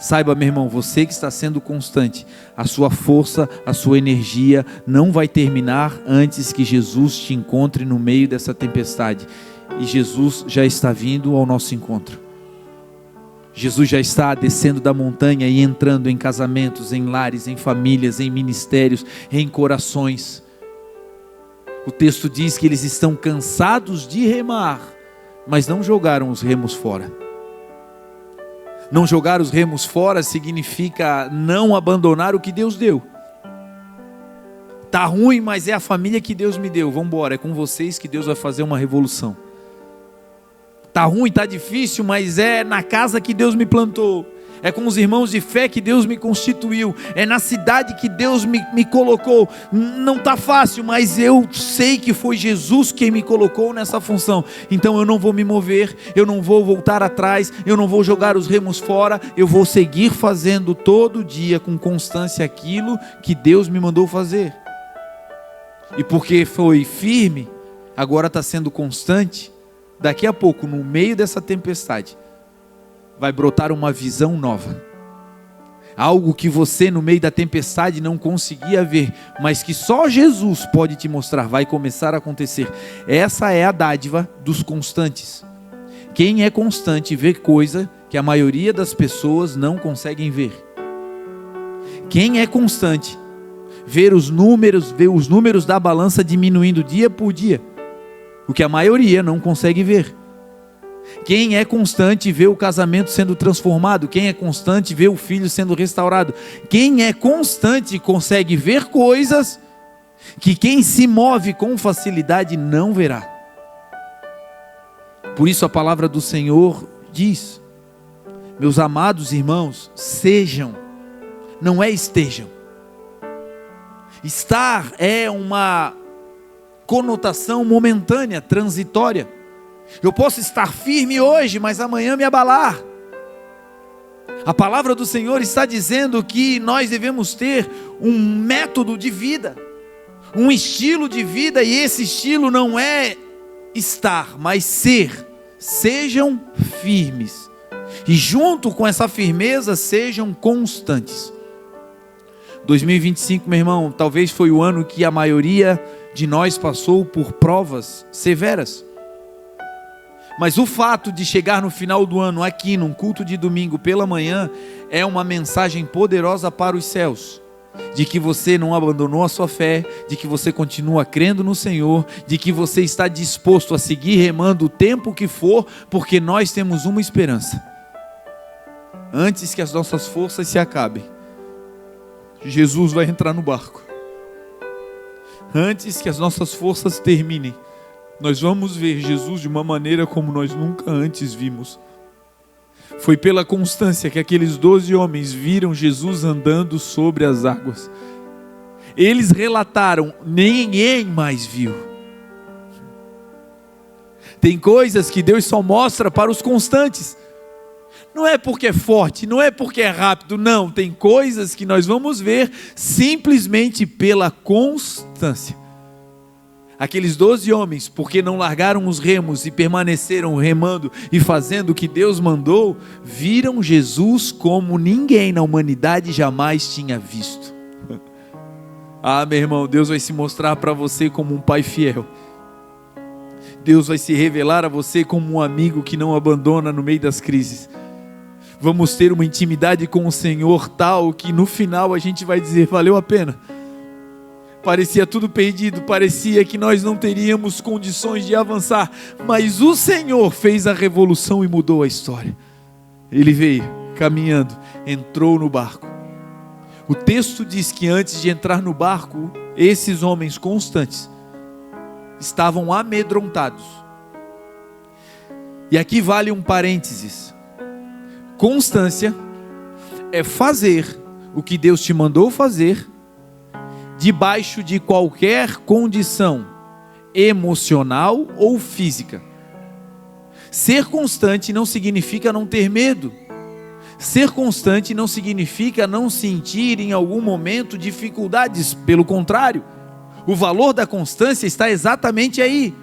Saiba, meu irmão, você que está sendo constante, a sua força, a sua energia não vai terminar antes que Jesus te encontre no meio dessa tempestade. E Jesus já está vindo ao nosso encontro. Jesus já está descendo da montanha e entrando em casamentos, em lares, em famílias, em ministérios, em corações. O texto diz que eles estão cansados de remar, mas não jogaram os remos fora. Não jogar os remos fora significa não abandonar o que Deus deu. Tá ruim, mas é a família que Deus me deu. Vamos embora, é com vocês que Deus vai fazer uma revolução. Tá ruim, tá difícil, mas é na casa que Deus me plantou. É com os irmãos de fé que Deus me constituiu. É na cidade que Deus me colocou. Não está fácil, mas eu sei que foi Jesus quem me colocou nessa função. Então eu não vou me mover, eu não vou voltar atrás, eu não vou jogar os remos fora. Eu vou seguir fazendo todo dia com constância aquilo que Deus me mandou fazer. E porque foi firme, agora está sendo constante. Daqui a pouco, no meio dessa tempestade, vai brotar uma visão nova. Algo que você no meio da tempestade não conseguia ver, mas que só Jesus pode te mostrar, vai começar a acontecer. Essa é a dádiva dos constantes. Quem é constante vê coisa que a maioria das pessoas não conseguem ver. Quem é constante vê os números da balança diminuindo dia por dia, o que a maioria não consegue ver. Quem é constante vê o casamento sendo transformado. Quem é constante vê o filho sendo restaurado. Quem é constante consegue ver coisas que quem se move com facilidade não verá. Por isso a palavra do Senhor diz: meus amados irmãos, sejam, não é estejam. Estar é uma conotação momentânea, transitória. Eu posso estar firme hoje, mas amanhã me abalar. A palavra do Senhor está dizendo que nós devemos ter um método de vida, um estilo de vida, e esse estilo não é estar, mas ser. Sejam firmes, e junto com essa firmeza, sejam constantes. 2025, meu irmão, talvez foi o ano que a maioria de nós passou por provas severas. Mas o fato de chegar no final do ano aqui num culto de domingo pela manhã é uma mensagem poderosa para os céus, de que você não abandonou a sua fé, de que você continua crendo no Senhor, de que você está disposto a seguir remando o tempo que for, porque nós temos uma esperança. Antes que as nossas forças se acabem, Jesus vai entrar no barco. Antes que as nossas forças terminem, nós vamos ver Jesus de uma maneira como nós nunca antes vimos. Foi pela constância que aqueles 12 homens viram Jesus andando sobre as águas. Eles relataram, ninguém mais viu. Tem coisas que Deus só mostra para os constantes. Não é porque é forte, não é porque é rápido, não. Tem coisas que nós vamos ver simplesmente pela constância. Aqueles 12 homens, porque não largaram os remos e permaneceram remando e fazendo o que Deus mandou, viram Jesus como ninguém na humanidade jamais tinha visto. Ah, meu irmão, Deus vai se mostrar para você como um pai fiel. Deus vai se revelar a você como um amigo que não abandona no meio das crises. Vamos ter uma intimidade com o Senhor tal que no final a gente vai dizer, valeu a pena. Parecia tudo perdido, parecia que nós não teríamos condições de avançar, mas o Senhor fez a revolução e mudou a história. Ele veio caminhando, entrou no barco. O texto diz que antes de entrar no barco, esses homens constantes estavam amedrontados. E aqui vale um parênteses. Constância é fazer o que Deus te mandou fazer, debaixo de qualquer condição emocional ou física. Ser constante não significa não ter medo. Ser constante não significa não sentir em algum momento dificuldades. Pelo contrário, o valor da constância está exatamente aí.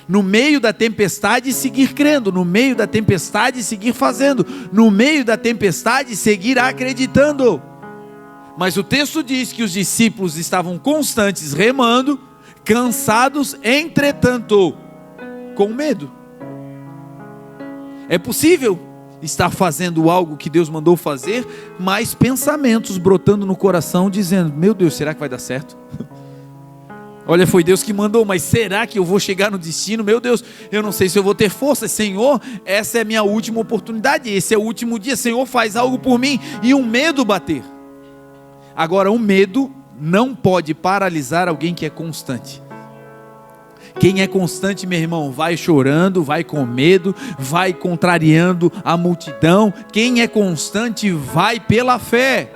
No meio da tempestade seguir crendo, no meio da tempestade seguir fazendo, no meio da tempestade seguir acreditando. Mas o texto diz que os discípulos estavam constantes remando, cansados, entretanto, com medo. É possível estar fazendo algo que Deus mandou fazer, mas pensamentos brotando no coração dizendo, meu Deus, será que vai dar certo? Olha, foi Deus que mandou, mas será que eu vou chegar no destino? Meu Deus, eu não sei se eu vou ter força. Senhor, essa é a minha última oportunidade, esse é o último dia, Senhor, faz algo por mim. E um medo bater. Agora, o medo não pode paralisar alguém que é constante. Quem é constante, meu irmão, vai chorando, vai com medo, vai contrariando a multidão. Quem é constante vai pela fé.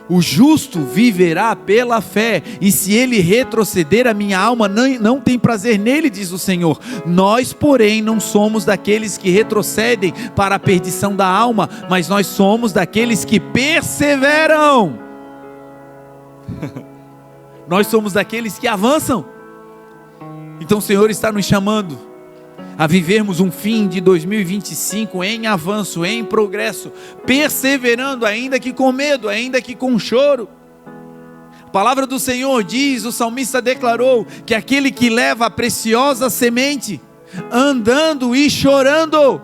O justo viverá pela fé, e se ele retroceder, a minha alma não tem prazer nele, diz o Senhor. Nós, porém, não somos daqueles que retrocedem para a perdição da alma, mas nós somos daqueles que perseveram. Nós somos daqueles que avançam. Então o Senhor está nos chamando a vivermos um fim de 2025 em avanço, em progresso, perseverando, ainda que com medo, ainda que com choro. A palavra do Senhor diz, o salmista declarou, que aquele que leva a preciosa semente, andando e chorando.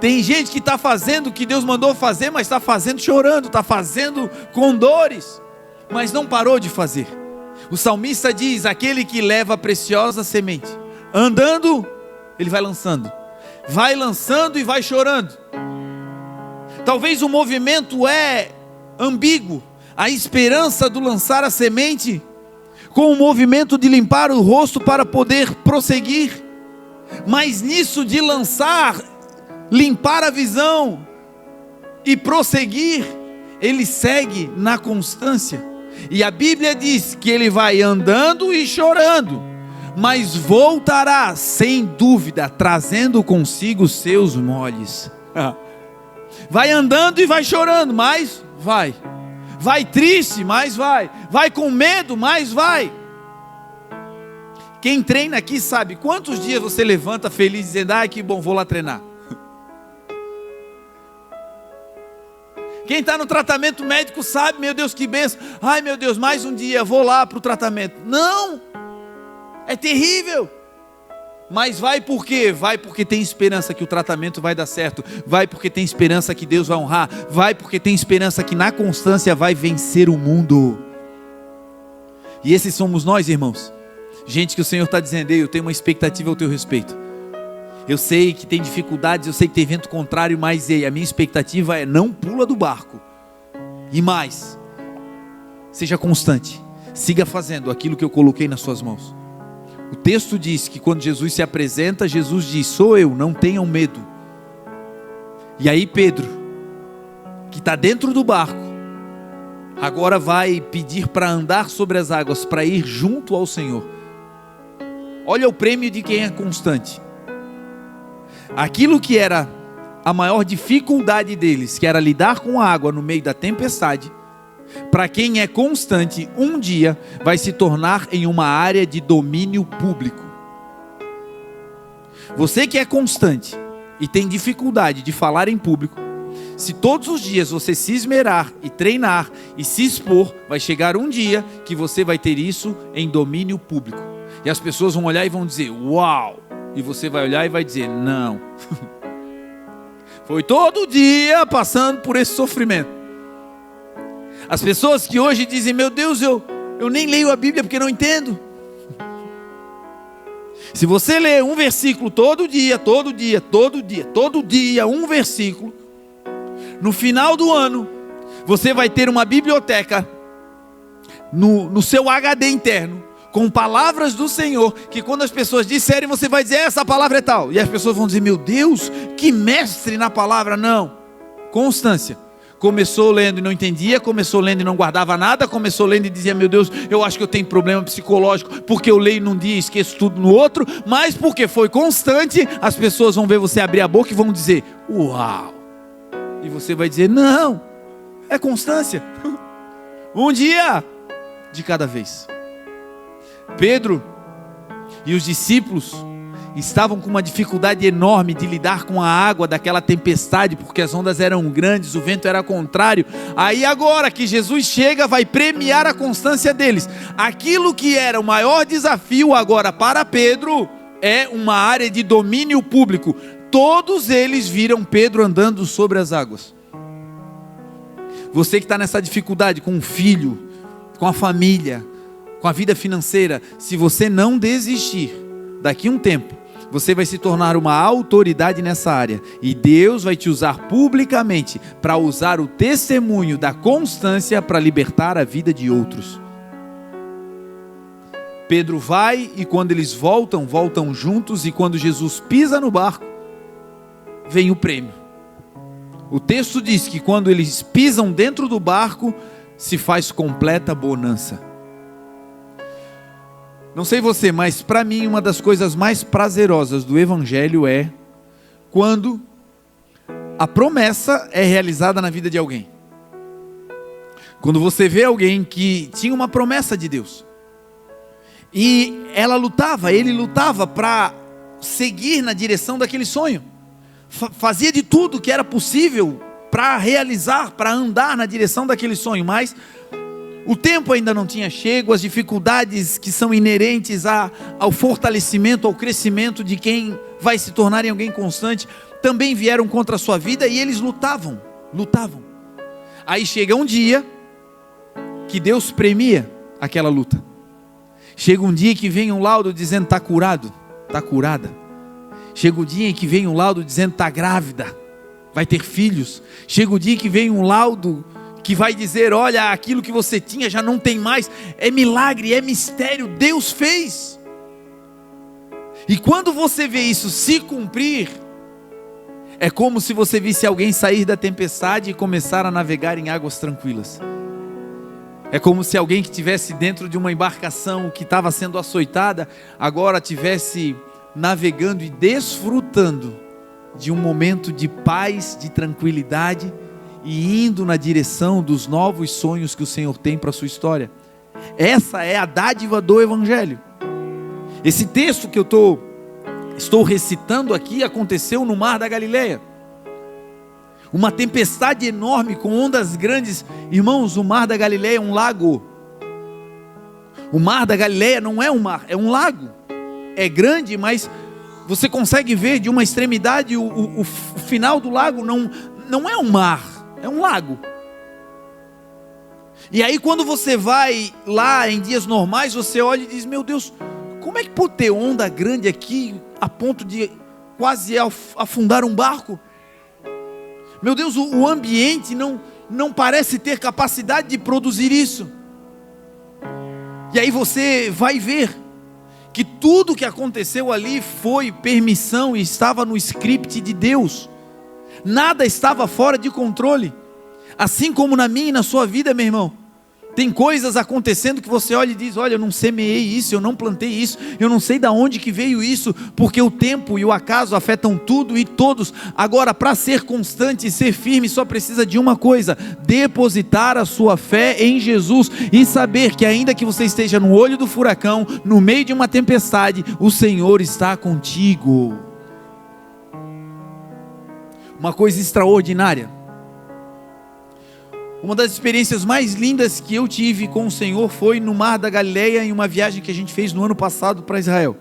Tem gente que está fazendo o que Deus mandou fazer, mas está fazendo chorando, está fazendo com dores, mas não parou de fazer. O salmista diz, aquele que leva a preciosa semente, andando, ele vai lançando e vai chorando. Talvez o movimento é ambíguo, a esperança do lançar a semente, com o movimento de limpar o rosto para poder prosseguir, mas nisso de lançar, limpar a visão e prosseguir, ele segue na constância, e a Bíblia diz que ele vai andando e chorando, mas voltará sem dúvida, trazendo consigo seus moles. Vai andando e vai chorando, mas vai triste, mas vai com medo, mas vai. Quem treina aqui sabe quantos dias você levanta feliz dizendo, ai que bom, vou lá treinar. Quem está no tratamento médico sabe, meu Deus, que bênção. Ai meu Deus, mais um dia, vou lá para o tratamento. Não, é terrível. Mas vai por quê? Vai porque tem esperança que o tratamento vai dar certo. Vai porque tem esperança que Deus vai honrar. Vai porque tem esperança que na constância vai vencer o mundo. E esses somos nós, irmãos. Gente que o Senhor está dizendo, eu tenho uma expectativa ao teu respeito. Eu sei que tem dificuldades, eu sei que tem vento contrário, mas a minha expectativa é não pula do barco. E mais, seja constante, siga fazendo aquilo que eu coloquei nas suas mãos. O texto diz que quando Jesus se apresenta, Jesus diz: sou eu, não tenham medo. E aí Pedro, que está dentro do barco, agora vai pedir para andar sobre as águas, para ir junto ao Senhor. Olha o prêmio de quem é constante. Aquilo que era a maior dificuldade deles, que era lidar com a água no meio da tempestade, para quem é constante, um dia vai se tornar em uma área de domínio público. Você que é constante e tem dificuldade de falar em público, se todos os dias você se esmerar e treinar e se expor, vai chegar um dia que você vai ter isso em domínio público. E as pessoas vão olhar e vão dizer: uau! E você vai olhar e vai dizer: não. Foi todo dia passando por esse sofrimento. As pessoas que hoje dizem: meu Deus, eu nem leio a Bíblia porque não entendo. Se você ler um versículo todo dia, um versículo, no final do ano, você vai ter uma biblioteca no seu HD interno, com palavras do Senhor, que quando as pessoas disserem, você vai dizer: essa palavra é tal. E as pessoas vão dizer: meu Deus, que mestre na palavra. Não, constância. Começou lendo e não entendia, começou lendo e não guardava nada, começou lendo e dizia: meu Deus, eu acho que eu tenho problema psicológico, porque eu leio num dia e esqueço tudo no outro. Mas porque foi constante, as pessoas vão ver você abrir a boca e vão dizer: uau. E você vai dizer: não, é constância. Um dia de cada vez. Pedro e os discípulos estavam com uma dificuldade enorme de lidar com a água daquela tempestade, porque as ondas eram grandes, o vento era contrário. Aí agora que Jesus chega, vai premiar a constância deles. Aquilo que era o maior desafio agora para Pedro é uma área de domínio público. Todos eles viram Pedro andando sobre as águas. Você que está nessa dificuldade com o filho, com a família, com a vida financeira, se você não desistir, daqui a um tempo, você vai se tornar uma autoridade nessa área, e Deus vai te usar publicamente para usar o testemunho da constância para libertar a vida de outros. Pedro vai, e quando eles voltam juntos, e quando Jesus pisa no barco, vem o prêmio. O texto diz que quando eles pisam dentro do barco, se faz completa bonança. Não sei você, mas para mim uma das coisas mais prazerosas do Evangelho é quando a promessa é realizada na vida de alguém. Quando você vê alguém que tinha uma promessa de Deus, e ele lutava para seguir na direção daquele sonho, fazia de tudo que era possível para realizar, para andar na direção daquele sonho, mas o tempo ainda não tinha chego, as dificuldades que são inerentes ao fortalecimento, ao crescimento de quem vai se tornar em alguém constante, também vieram contra a sua vida, e eles lutavam. Aí chega um dia que Deus premia aquela luta. Chega um dia que vem um laudo dizendo: está curado, está curada. Chega o dia em que vem um laudo dizendo: está grávida, vai ter filhos. Chega o dia que vem um laudo que vai dizer: olha, aquilo que você tinha já não tem mais. É milagre, é mistério, Deus fez. E quando você vê isso se cumprir, é como se você visse alguém sair da tempestade e começar a navegar em águas tranquilas. É como se alguém que estivesse dentro de uma embarcação que estava sendo açoitada, agora estivesse navegando e desfrutando de um momento de paz, de tranquilidade, e indo na direção dos novos sonhos que o Senhor tem para a sua história. Essa é a dádiva do Evangelho. Esse texto que eu estou recitando aqui aconteceu no Mar da Galileia. Uma tempestade enorme com ondas grandes. Irmãos, o Mar da Galileia é um lago. O Mar da Galileia não é um mar, é um lago. É grande, mas você consegue ver de uma extremidade o final do lago. Não é um mar, é um lago. E aí quando você vai lá em dias normais, você olha e diz: meu Deus, como é que pode ter onda grande aqui a ponto de quase afundar um barco? Meu Deus, o ambiente não parece ter capacidade de produzir isso. E aí você vai ver que tudo que aconteceu ali foi permissão e estava no script de Deus. Nada estava fora de controle. Assim como na minha e na sua vida, meu irmão. Tem coisas acontecendo que você olha e diz: olha, eu não semeei isso, eu não plantei isso, eu não sei de onde que veio isso, porque o tempo e o acaso afetam tudo e todos. Agora, para ser constante e ser firme, só precisa de uma coisa: depositar a sua fé em Jesus e saber que ainda que você esteja no olho do furacão, no meio de uma tempestade, o Senhor está contigo. Uma coisa extraordinária. Uma das experiências mais lindas que eu tive com o Senhor foi no Mar da Galileia, em uma viagem que a gente fez no ano passado para Israel.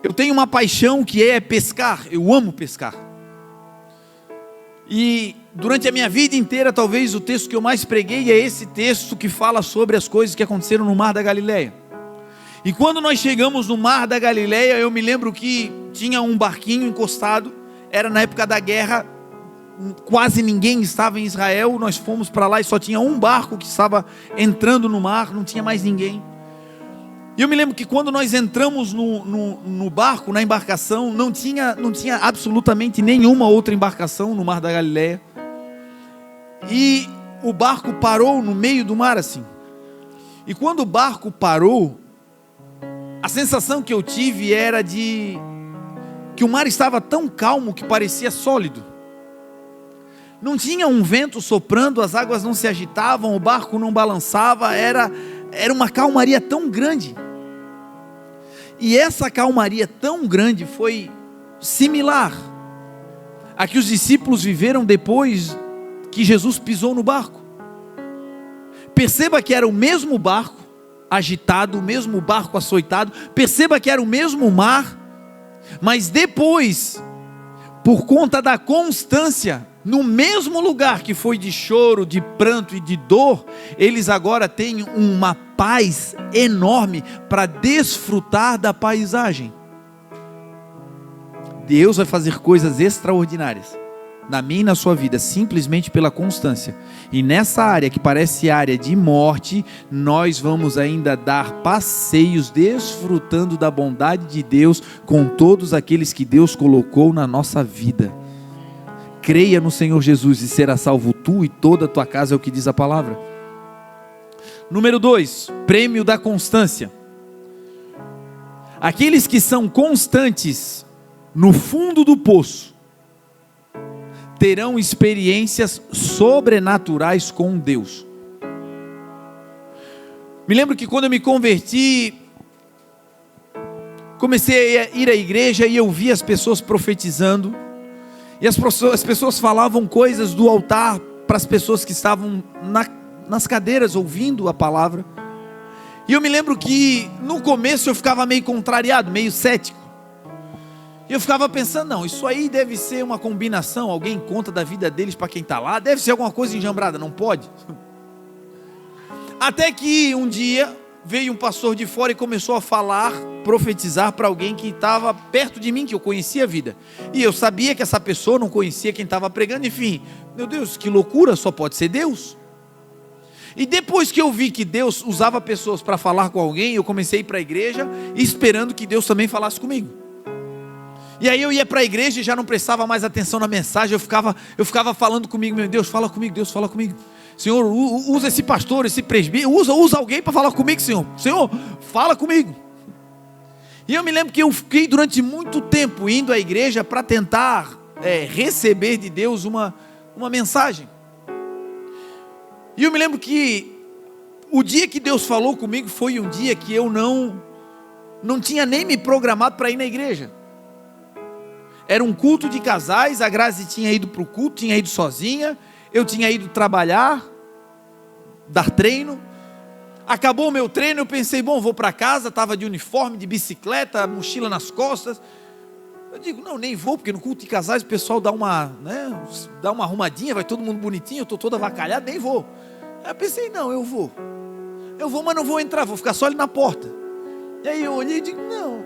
Eu tenho uma paixão que é pescar, eu amo pescar. E durante a minha vida inteira, talvez o texto que eu mais preguei é esse texto que fala sobre as coisas que aconteceram no Mar da Galileia. E quando nós chegamos no Mar da Galileia, eu me lembro que tinha um barquinho encostado, era na época da guerra, quase ninguém estava em Israel, nós fomos para lá e só tinha um barco que estava entrando no mar, não tinha mais ninguém. E eu me lembro que quando nós entramos no barco, na embarcação, não tinha absolutamente nenhuma outra embarcação no Mar da Galileia. E o barco parou no meio do mar assim. E quando o barco parou, a sensação que eu tive era de que o mar estava tão calmo que parecia sólido. Não tinha um vento soprando, as águas não se agitavam, o barco não balançava, era uma calmaria tão grande. E essa calmaria tão grande foi similar a que os discípulos viveram depois que Jesus pisou no barco. Perceba que era o mesmo barco agitado, o mesmo barco açoitado, perceba que era o mesmo mar, mas depois, por conta da constância, no mesmo lugar que foi de choro, de pranto e de dor, eles agora têm uma paz enorme para desfrutar da paisagem. Deus vai fazer coisas extraordinárias na minha e na sua vida, simplesmente pela constância. E nessa área que parece área de morte, nós vamos ainda dar passeios, desfrutando da bondade de Deus com todos aqueles que Deus colocou na nossa vida. Creia no Senhor Jesus e será salvo tu e toda a tua casa, é o que diz a palavra. Número 2, prêmio da constância. Aqueles que são constantes no fundo do poço terão experiências sobrenaturais com Deus. Me lembro que quando eu me converti, comecei a ir à igreja e eu vi as pessoas profetizando. E as pessoas falavam coisas do altar para as pessoas que estavam nas cadeiras ouvindo a palavra. E eu me lembro que no começo eu ficava meio contrariado, meio cético. E eu ficava pensando, não, isso aí deve ser uma combinação, alguém conta da vida deles para quem está lá, deve ser alguma coisa enjambrada, não pode. Até que um dia veio um pastor de fora e começou a falar, profetizar para alguém que estava perto de mim, que eu conhecia a vida. E eu sabia que essa pessoa não conhecia quem estava pregando, enfim. Meu Deus, que loucura, só pode ser Deus. E depois que eu vi que Deus usava pessoas para falar com alguém, eu comecei a ir para a igreja, esperando que Deus também falasse comigo. E aí eu ia para a igreja e já não prestava mais atenção na mensagem, eu ficava falando comigo, meu Deus, fala comigo, Deus, fala comigo. Senhor, usa esse pastor, esse presbítero, usa alguém para falar comigo, Senhor. Senhor, fala comigo. E eu me lembro que eu fiquei durante muito tempo indo à igreja para tentar receber de Deus uma mensagem. E eu me lembro que o dia que Deus falou comigo foi um dia que eu não tinha nem me programado para ir na igreja. Era um culto de casais, a Grazi tinha ido para o culto, tinha ido sozinha, eu tinha ido trabalhar, dar treino. Acabou o meu treino, eu pensei, bom, vou para casa, estava de uniforme, de bicicleta, mochila nas costas. Eu digo, não, nem vou, porque no culto de casais o pessoal dá uma arrumadinha, vai todo mundo bonitinho, eu estou todo avacalhado, nem vou. Aí eu pensei, não, eu vou, mas não vou entrar, vou ficar só ali na porta. E aí eu olhei e digo, não,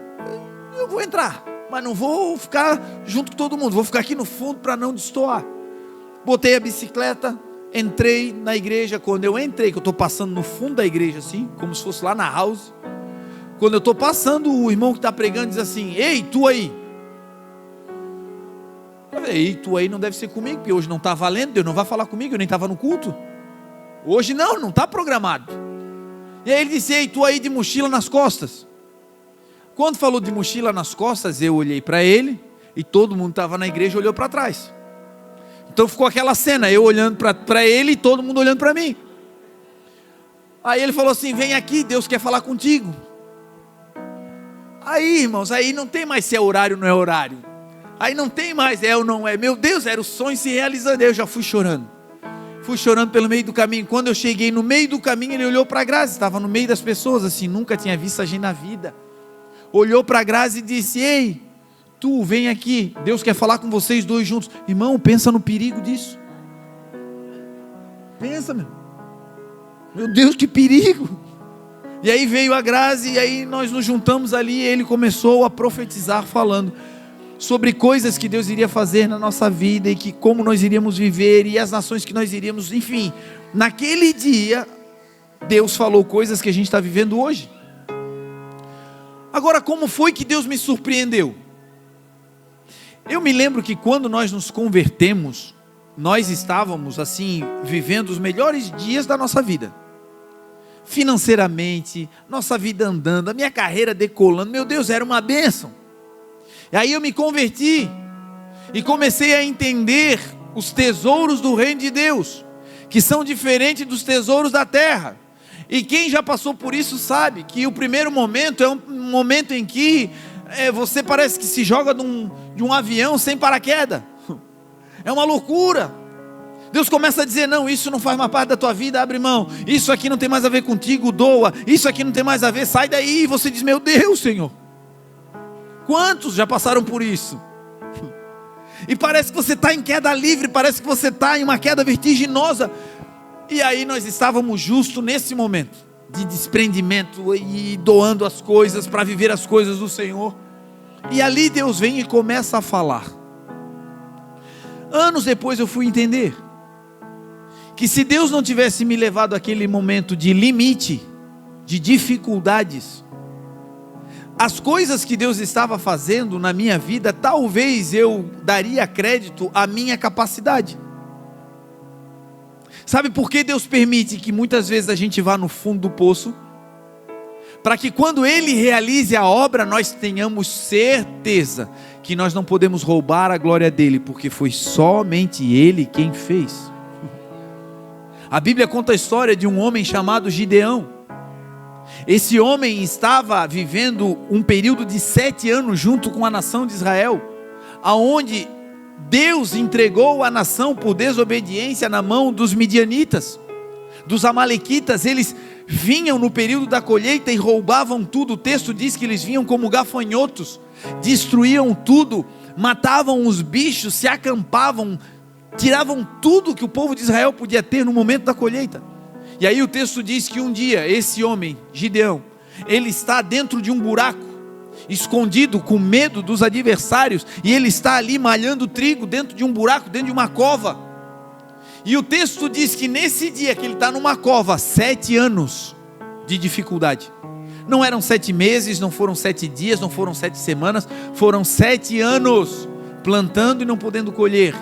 eu vou entrar, mas não vou ficar junto com todo mundo, vou ficar aqui no fundo para não destoar. Botei a bicicleta, entrei na igreja. Quando eu entrei, que eu estou passando no fundo da igreja assim, como se fosse lá na house, Quando eu estou passando, o irmão que está pregando diz assim: ei, tu aí. Eu falei: ei, tu aí não deve ser comigo, porque hoje não está valendo, Deus não vai falar comigo, eu nem estava no culto. Hoje não está programado. E aí ele disse: ei, tu aí de mochila nas costas. Quando falou de mochila nas costas, eu olhei para ele, e todo mundo estava na igreja olhou para trás. Então ficou aquela cena, eu olhando para ele e todo mundo olhando para mim. Aí ele falou assim: vem aqui, Deus quer falar contigo. Aí, irmãos, aí não tem mais se é horário ou não é horário. Aí não tem mais é ou não é. Meu Deus, era o sonho se realizando. Eu já fui chorando. Fui chorando pelo meio do caminho. Quando eu cheguei no meio do caminho, ele olhou para a Grazi. Estava no meio das pessoas, assim, nunca tinha visto a gente na vida. Olhou para a Grazi e disse: ei, tu, vem aqui. Deus quer falar com vocês dois juntos. Irmão, pensa no perigo disso. Pensa, meu Deus, que perigo. E aí veio a Grazi, e aí nós nos juntamos ali, e ele começou a profetizar, falando sobre coisas que Deus iria fazer na nossa vida, e que como nós iríamos viver, e as nações que nós iríamos, enfim. Naquele dia, Deus falou coisas que a gente está vivendo hoje. Agora, como foi que Deus me surpreendeu? Eu me lembro que quando nós nos convertemos, nós estávamos assim, vivendo os melhores dias da nossa vida. Financeiramente, nossa vida andando, a minha carreira decolando, meu Deus, era uma bênção. E aí eu me converti, e comecei a entender os tesouros do reino de Deus, que são diferentes dos tesouros da terra. E quem já passou por isso sabe, que o primeiro momento é um momento em que você parece que se joga de um avião sem paraquedas, é uma loucura. Deus começa a dizer: não, isso não faz mais parte da tua vida, abre mão, isso aqui não tem mais a ver contigo, doa, isso aqui não tem mais a ver, sai daí. E você diz: meu Deus, Senhor, quantos já passaram por isso? E parece que você está em queda livre, parece que você está em uma queda vertiginosa. E aí nós estávamos justo nesse momento de desprendimento e doando as coisas para viver as coisas do Senhor. E ali Deus vem e começa a falar. Anos depois eu fui entender que se Deus não tivesse me levado àquele momento de limite, de dificuldades, as coisas que Deus estava fazendo na minha vida, talvez eu daria crédito à minha capacidade. Sabe por que Deus permite que muitas vezes a gente vá no fundo do poço? Para que quando Ele realize a obra, nós tenhamos certeza que nós não podemos roubar a glória dEle, porque foi somente Ele quem fez. A Bíblia conta a história de um homem chamado Gideão. Esse homem estava vivendo um período de 7 anos junto com a nação de Israel, aonde Deus entregou a nação por desobediência na mão dos midianitas, dos amalequitas. Eles vinham no período da colheita e roubavam tudo. O texto diz que eles vinham como gafanhotos, destruíam tudo, matavam os bichos, se acampavam, tiravam tudo que o povo de Israel podia ter no momento da colheita. E aí o texto diz que um dia esse homem, Gideão, ele está dentro de um buraco, escondido, com medo dos adversários, e ele está ali malhando trigo dentro de um buraco, dentro de uma cova. E o texto diz que nesse dia que ele está numa cova, 7 anos de dificuldade. Não eram 7 meses, não foram 7 dias, não foram 7 semanas, foram 7 anos plantando e não podendo colher,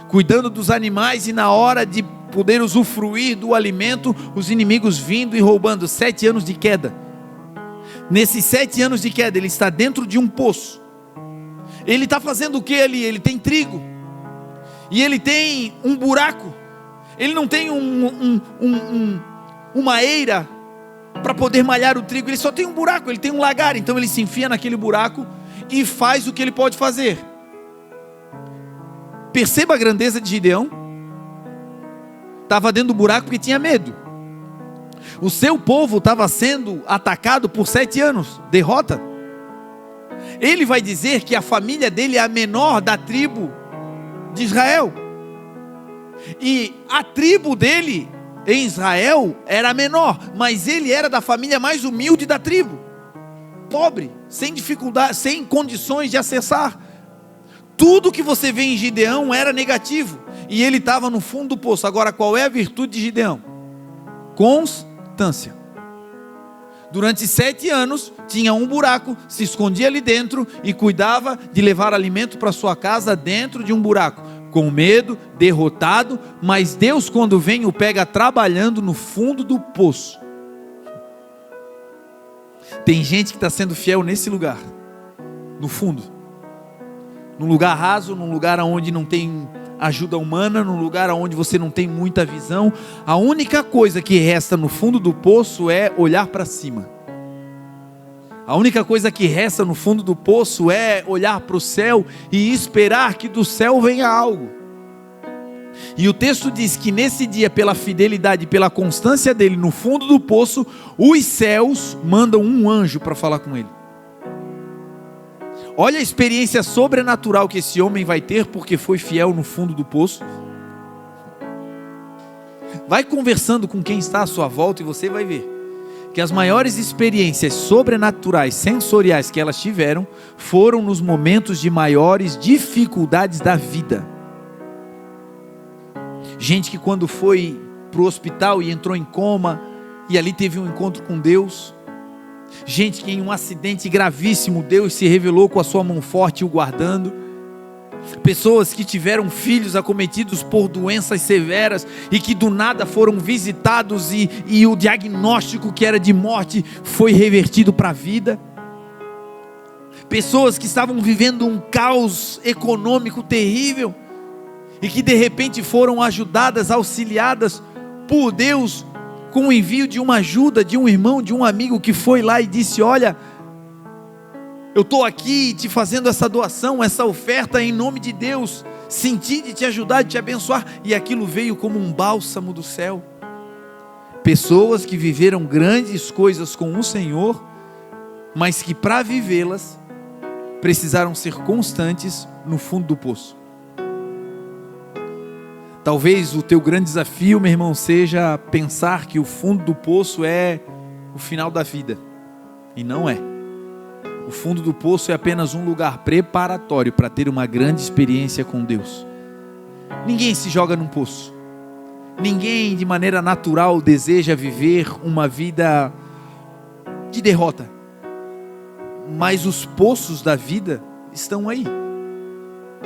cuidando dos animais, e na hora de poder usufruir do alimento, os inimigos vindo e roubando. 7 anos de queda. Nesses 7 anos de queda, ele está dentro de um poço. Ele está fazendo o que ali? Ele tem trigo, e ele tem um buraco. Ele não tem uma eira para poder malhar o trigo, ele só tem um buraco, ele tem um lagar. Então ele se enfia naquele buraco e faz o que ele pode fazer. Perceba a grandeza de Gideão. Estava dentro do buraco porque tinha medo. O seu povo estava sendo atacado por 7 anos, derrota. Ele vai dizer que a família dele é a menor da tribo de Israel, e a tribo dele em Israel era menor, mas ele era da família mais humilde da tribo, pobre, sem dificuldade, sem condições de acessar. Tudo que você vê em Gideão era negativo, e ele estava no fundo do poço. Agora, qual é a virtude de Gideão? Constância. Durante 7 anos, tinha um buraco, se escondia ali dentro e cuidava de levar alimento para sua casa dentro de um buraco. Com medo, derrotado, mas Deus, quando vem, o pega trabalhando no fundo do poço. Tem gente que está sendo fiel nesse lugar, no fundo. Num lugar raso, num lugar onde não tem ajuda humana, num lugar onde você não tem muita visão. A única coisa que resta no fundo do poço é olhar para cima. A única coisa que resta no fundo do poço é olhar para o céu e esperar que do céu venha algo. E o texto diz que nesse dia, pela fidelidade, pela constância dele no fundo do poço, os céus mandam um anjo para falar com ele. Olha a experiência sobrenatural que esse homem vai ter porque foi fiel no fundo do poço. Vai conversando com quem está à sua volta e você vai ver que as maiores experiências sobrenaturais, sensoriais que elas tiveram, foram nos momentos de maiores dificuldades da vida. Gente que quando foi para o hospital e entrou em coma, e ali teve um encontro com Deus. Gente que em um acidente gravíssimo, Deus se revelou com a sua mão forte o guardando. Pessoas que tiveram filhos acometidos por doenças severas e que do nada foram visitados e o diagnóstico que era de morte foi revertido para a vida. Pessoas que estavam vivendo um caos econômico terrível e que de repente foram ajudadas, auxiliadas por Deus com o envio de uma ajuda, de um irmão, de um amigo que foi lá e disse: olha, eu estou aqui te fazendo essa doação, essa oferta em nome de Deus, senti de te ajudar, de te abençoar, e aquilo veio como um bálsamo do céu. Pessoas que viveram grandes coisas com o Senhor, mas que para vivê-las, precisaram ser constantes no fundo do poço. Talvez o teu grande desafio, meu irmão, seja pensar que o fundo do poço é o final da vida, e não é. O fundo do poço é apenas um lugar preparatório para ter uma grande experiência com Deus. Ninguém se joga num poço. Ninguém de maneira natural deseja viver uma vida de derrota. Mas os poços da vida estão aí.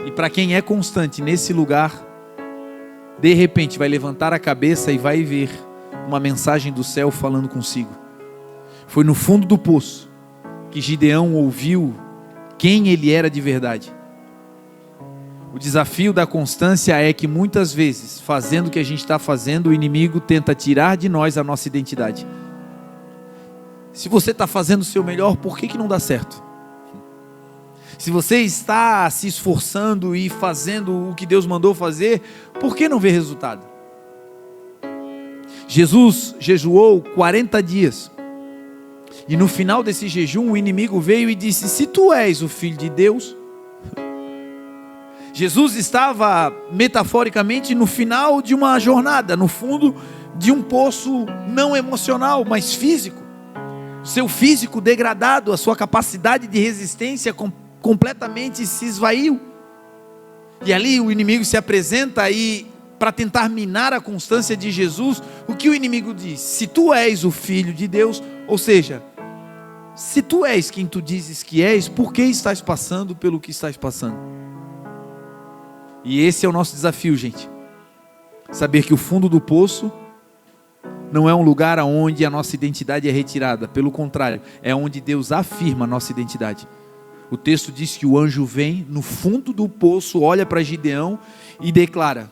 E para quem é constante nesse lugar, de repente vai levantar a cabeça e vai ver uma mensagem do céu falando consigo. Foi no fundo do poço que Gideão ouviu quem ele era de verdade. O desafio da constância é que muitas vezes, fazendo o que a gente está fazendo, o inimigo tenta tirar de nós a nossa identidade. Se você está fazendo o seu melhor, por que não dá certo? Se você está se esforçando e fazendo o que Deus mandou fazer, por que não vê resultado? Jesus jejuou 40 dias. E no final desse jejum, o inimigo veio e disse: se tu és o Filho de Deus. Jesus estava metaforicamente no final de uma jornada, no fundo de um poço não emocional, mas físico. Seu físico degradado, a sua capacidade de resistência completamente se esvaiu. E ali o inimigo se apresenta e, para tentar minar a constância de Jesus, o que o inimigo diz? Se tu és o Filho de Deus, ou seja, se tu és quem tu dizes que és, por que estás passando pelo que estás passando? E esse é o nosso desafio, gente. Saber que o fundo do poço não é um lugar onde a nossa identidade é retirada. Pelo contrário, é onde Deus afirma a nossa identidade. O texto diz que o anjo vem no fundo do poço, olha para Gideão e declara: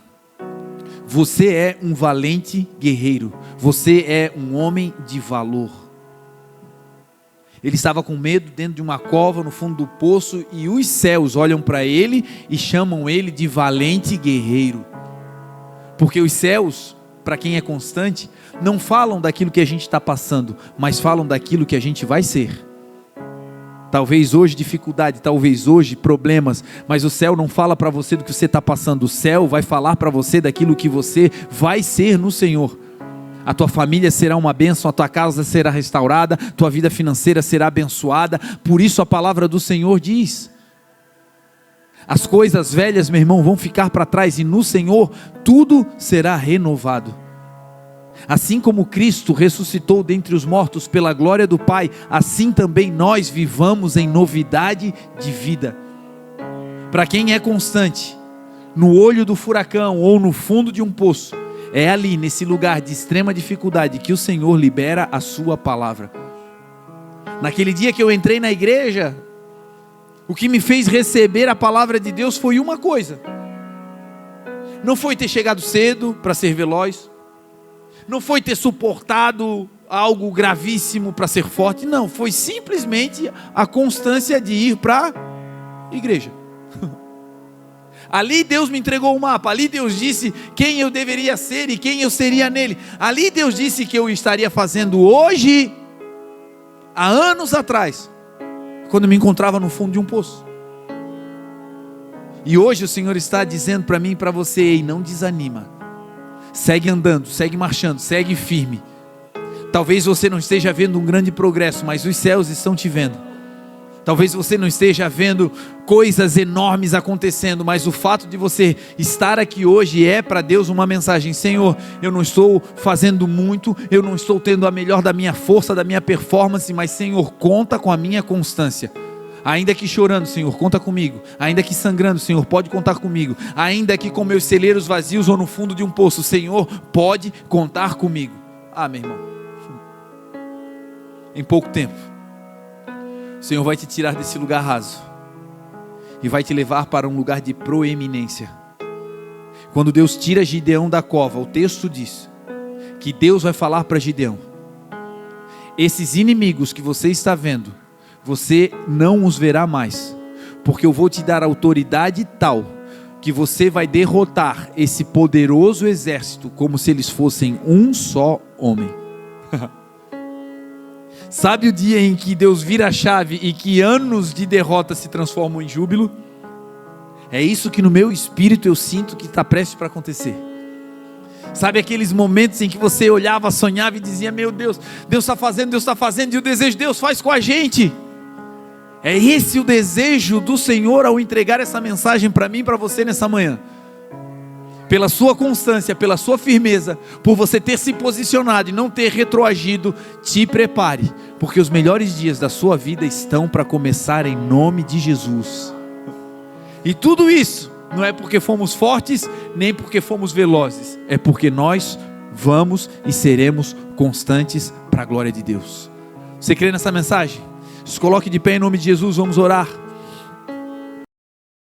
você é um valente guerreiro. Você é um homem de valor. Ele estava com medo dentro de uma cova no fundo do poço, e os céus olham para ele e chamam ele de valente guerreiro. Porque os céus, para quem é constante, não falam daquilo que a gente está passando, mas falam daquilo que a gente vai ser. Talvez hoje dificuldade, talvez hoje problemas, mas o céu não fala para você do que você está passando. O céu vai falar para você daquilo que você vai ser no Senhor. A tua família será uma bênção, a tua casa será restaurada, tua vida financeira será abençoada. Por isso a palavra do Senhor diz: as coisas velhas, meu irmão, vão ficar para trás, e no Senhor tudo será renovado. Assim como Cristo ressuscitou dentre os mortos pela glória do Pai, assim também nós vivamos em novidade de vida. Para quem é constante, no olho do furacão ou no fundo de um poço, é ali, nesse lugar de extrema dificuldade, que o Senhor libera a sua palavra. Naquele dia que eu entrei na igreja, o que me fez receber a palavra de Deus foi uma coisa. Não foi ter chegado cedo para ser veloz, não foi ter suportado algo gravíssimo para ser forte, não, foi simplesmente a constância de ir para a igreja. Ali Deus me entregou o mapa, ali Deus disse quem eu deveria ser e quem eu seria nele. Ali Deus disse que eu estaria fazendo hoje, há anos atrás, quando me encontrava no fundo de um poço. E hoje o Senhor está dizendo para mim e para você: ei, não desanima, segue andando, segue marchando, segue firme. Talvez você não esteja vendo um grande progresso, mas os céus estão te vendo. Talvez você não esteja vendo coisas enormes acontecendo, mas o fato de você estar aqui hoje é para Deus uma mensagem: Senhor, eu não estou fazendo muito, eu não estou tendo a melhor da minha força, da minha performance, mas Senhor, conta com a minha constância. Ainda que chorando, Senhor, conta comigo. Ainda que sangrando, Senhor, pode contar comigo. Ainda que com meus celeiros vazios ou no fundo de um poço, Senhor, pode contar comigo. Ah, meu irmão, em pouco tempo o Senhor vai te tirar desse lugar raso e vai te levar para um lugar de proeminência. Quando Deus tira Gideão da cova, o texto diz que Deus vai falar para Gideão: esses inimigos que você está vendo, você não os verá mais, porque eu vou te dar autoridade tal, que você vai derrotar esse poderoso exército, como se eles fossem um só homem. Sabe o dia em que Deus vira a chave e que anos de derrota se transformam em júbilo? É isso que no meu espírito eu sinto que está prestes para acontecer. Sabe aqueles momentos em que você olhava, sonhava e dizia: meu Deus, Deus está fazendo, e o desejo de Deus faz com a gente. É esse o desejo do Senhor ao entregar essa mensagem para mim e para você nessa manhã. Pela sua constância, pela sua firmeza, por você ter se posicionado e não ter retroagido, te prepare, porque os melhores dias da sua vida estão para começar em nome de Jesus. E tudo isso não é porque fomos fortes, nem porque fomos velozes, é porque nós vamos e seremos constantes para a glória de Deus. Você crê nessa mensagem? Se coloque de pé em nome de Jesus, vamos orar.